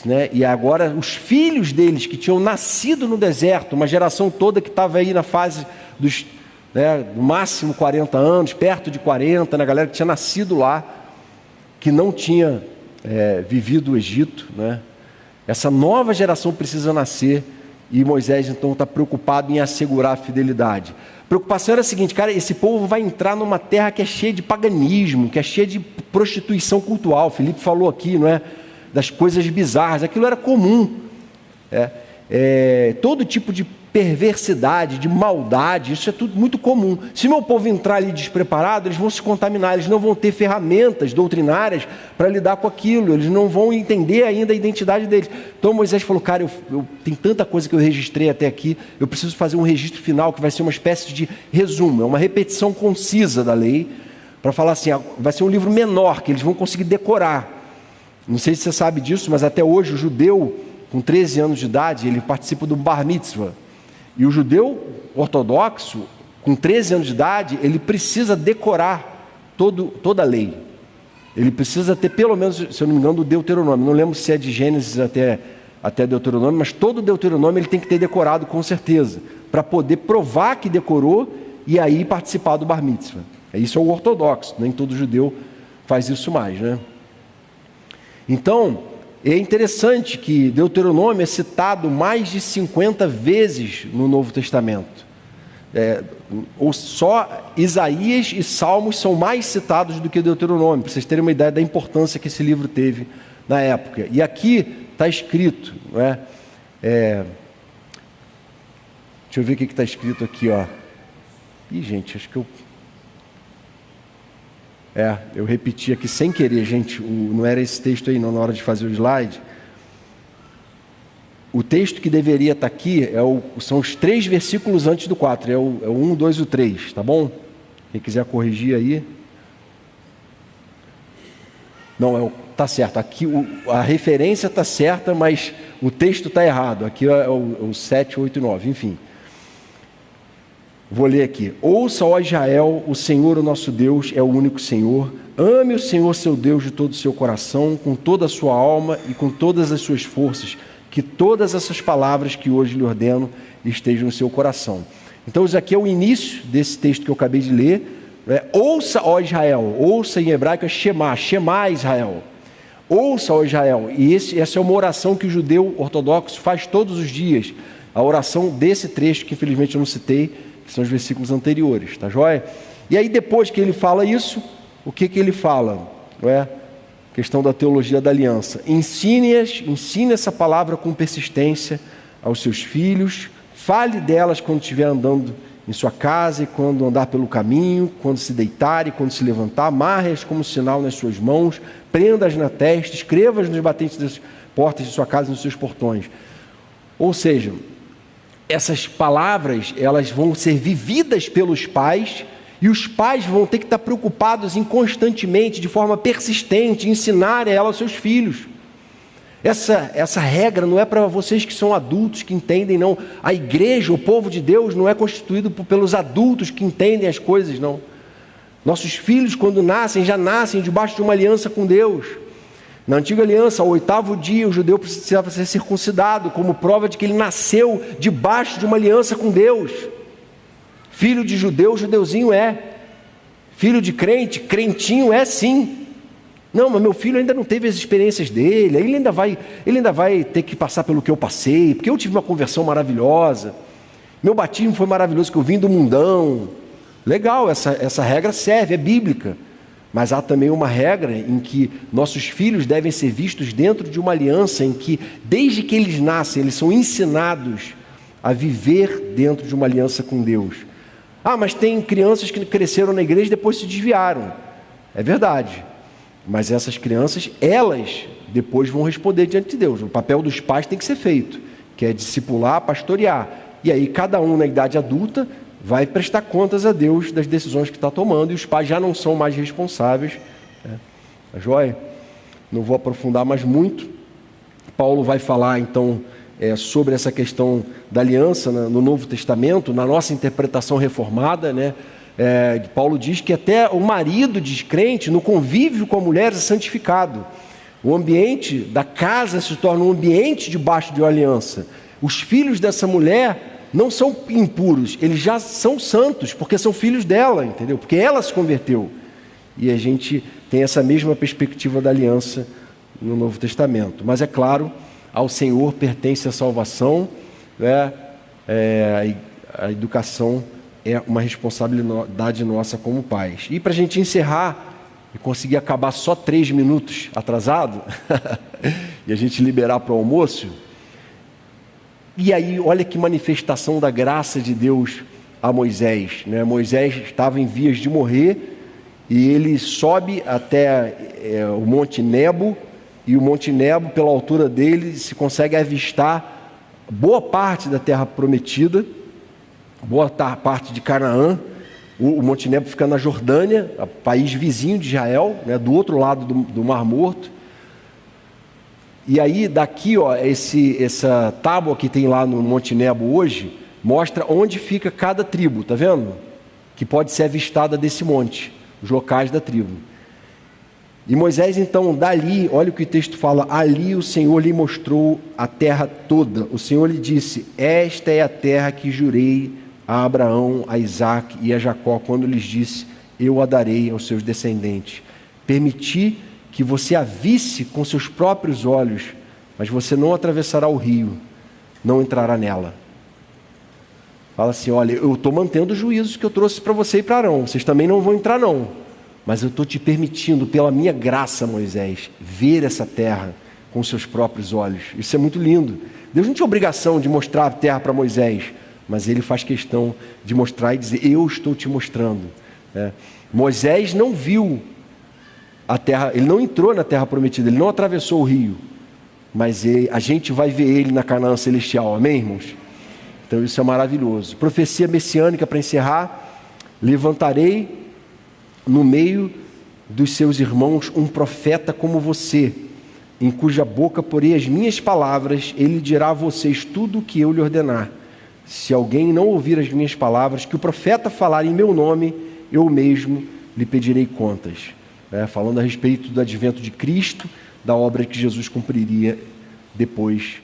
né? E agora os filhos deles, que tinham nascido no deserto, uma geração toda que estava aí na fase dos, no máximo 40 anos, perto de 40, né? Galera que tinha nascido lá, que não tinha vivido o Egito, né? Essa nova geração precisa nascer. E Moisés então está preocupado em assegurar a fidelidade. A preocupação era a seguinte: cara, esse povo vai entrar numa terra que é cheia de paganismo, que é cheia de prostituição cultural. Felipe falou aqui, não é? Das coisas bizarras. Aquilo era comum. Todo tipo de perversidade, de maldade, isso é tudo muito comum. Se meu povo entrar ali despreparado, eles vão se contaminar, eles não vão ter ferramentas doutrinárias para lidar com aquilo, eles não vão entender ainda a identidade deles. Então Moisés falou: cara, eu tem tanta coisa que eu registrei até aqui, eu preciso fazer um registro final que vai ser uma espécie de resumo, é uma repetição concisa da lei, para falar assim, vai ser um livro menor, que eles vão conseguir decorar. Não sei se você sabe disso, mas até hoje o judeu com 13 anos de idade, ele participa do bar mitzvah. E o judeu ortodoxo, com 13 anos de idade, ele precisa decorar toda a lei. Ele precisa ter pelo menos, se eu não me engano, do Deuteronômio. Não lembro se é de Gênesis até Deuteronômio, mas todo o Deuteronômio ele tem que ter decorado com certeza, para poder provar que decorou e aí participar do bar mitzvah. Isso é o ortodoxo, nem todo judeu faz isso mais, né? Então, é interessante que Deuteronômio é citado mais de 50 vezes no Novo Testamento. Ou só Isaías e Salmos são mais citados do que Deuteronômio, para vocês terem uma ideia da importância que esse livro teve na época. E aqui está escrito, não é? Deixa eu ver o que está escrito aqui, ó. Ih, gente, acho que eu repeti aqui sem querer, gente, não era esse texto aí não, na hora de fazer o slide. O texto que deveria estar aqui são os 3 versículos antes do 4, é o 1, 2 e o 3, tá bom? Quem quiser corrigir aí. Não, tá certo, aqui a referência está certa, mas o texto está errado, aqui é o 7, 8 e 9, enfim. Vou ler aqui. Ouça, ó Israel, o Senhor, o nosso Deus, é o único Senhor. Ame o Senhor, seu Deus, de todo o seu coração, com toda a sua alma e com todas as suas forças. Que todas essas palavras que hoje lhe ordeno estejam no seu coração. Então, isso aqui é o início desse texto que eu acabei de ler. Ouça, ó Israel. Ouça em hebraico é Shema, Shema Israel. Ouça, ó Israel. E essa é uma oração que o judeu ortodoxo faz todos os dias. A oração desse trecho, que infelizmente eu não citei, que são os versículos anteriores, tá joia? E aí depois que ele fala isso, o que ele fala? Não é? Questão da teologia da aliança. Ensine essa palavra com persistência aos seus filhos, fale delas quando estiver andando em sua casa e quando andar pelo caminho, quando se deitar e quando se levantar, amarre-as como sinal nas suas mãos, prenda-as na testa, escreva-as nos batentes das portas de sua casa e nos seus portões. Ou seja, essas palavras, elas vão ser vividas pelos pais, e os pais vão ter que estar preocupados em constantemente, de forma persistente, ensinar ela aos seus filhos. Essa regra não é para vocês que são adultos, que entendem, não. A igreja, o povo de Deus, não é constituído pelos adultos que entendem as coisas, não. Nossos filhos, quando nascem, já nascem debaixo de uma aliança com Deus. Na antiga aliança, ao 8º dia, o judeu precisava ser circuncidado, como prova de que ele nasceu debaixo de uma aliança com Deus. Filho de judeu, judeuzinho é. Filho de crente, crentinho é sim. Não, mas meu filho ainda não teve as experiências dele, ele ainda vai ter que passar pelo que eu passei, porque eu tive uma conversão maravilhosa. Meu batismo foi maravilhoso, que eu vim do mundão. Legal, essa regra serve, é bíblica. Mas há também uma regra em que nossos filhos devem ser vistos dentro de uma aliança em que, desde que eles nascem, eles são ensinados a viver dentro de uma aliança com Deus. Ah, mas tem crianças que cresceram na igreja e depois se desviaram. É verdade. Mas essas crianças, elas depois vão responder diante de Deus. O papel dos pais tem que ser feito, que é discipular, pastorear. E aí cada um na idade adulta vai prestar contas a Deus das decisões que está tomando, e os pais já não são mais responsáveis. Tá joia? Não vou aprofundar mais muito. Paulo vai falar então sobre essa questão da aliança no Novo Testamento, na nossa interpretação reformada, né? Paulo diz que até o marido descrente, no convívio com a mulher, é santificado. O ambiente da casa se torna um ambiente debaixo de uma aliança. Os filhos dessa mulher não são impuros, eles já são santos, porque são filhos dela, entendeu? Porque ela se converteu. E a gente tem essa mesma perspectiva da aliança no Novo Testamento. Mas é claro, ao Senhor pertence a salvação, né? A educação é uma responsabilidade nossa como pais. E para a gente encerrar e conseguir acabar só 3 minutos atrasado, e a gente liberar para o almoço. E aí, olha que manifestação da graça de Deus a Moisés, né? Moisés estava em vias de morrer e ele sobe até o Monte Nebo, e o Monte Nebo, pela altura dele, se consegue avistar boa parte da terra prometida, boa parte de Canaã. O Monte Nebo fica na Jordânia, país vizinho de Israel, né? Do outro lado do Mar Morto. E aí, daqui, ó, essa tábua que tem lá no Monte Nebo hoje, mostra onde fica cada tribo, tá vendo? Que pode ser avistada desse monte, os locais da tribo. E Moisés, então, dali, olha o que o texto fala, ali o Senhor lhe mostrou a terra toda. O Senhor lhe disse, esta é a terra que jurei a Abraão, a Isaque e a Jacó, quando lhes disse, eu a darei aos seus descendentes. Permiti que você a visse com seus próprios olhos, mas você não atravessará o rio, não entrará nela. Fala assim, olha, eu estou mantendo os juízos que eu trouxe para você e para Arão, vocês também não vão entrar não, mas eu estou te permitindo, pela minha graça, Moisés, ver essa terra com seus próprios olhos. Isso é muito lindo. Deus não tinha obrigação de mostrar a terra para Moisés, mas ele faz questão de mostrar e dizer, eu estou te mostrando. Moisés não viu a terra, ele não entrou na terra prometida, ele não atravessou o rio, mas a gente vai ver ele na Canaã celestial, amém, irmãos? Então isso é maravilhoso. Profecia messiânica para encerrar, levantarei no meio dos seus irmãos um profeta como você, em cuja boca porei as minhas palavras, ele dirá a vocês tudo o que eu lhe ordenar. Se alguém não ouvir as minhas palavras, que o profeta falar em meu nome, eu mesmo lhe pedirei contas. Falando a respeito do advento de Cristo, da obra que Jesus cumpriria depois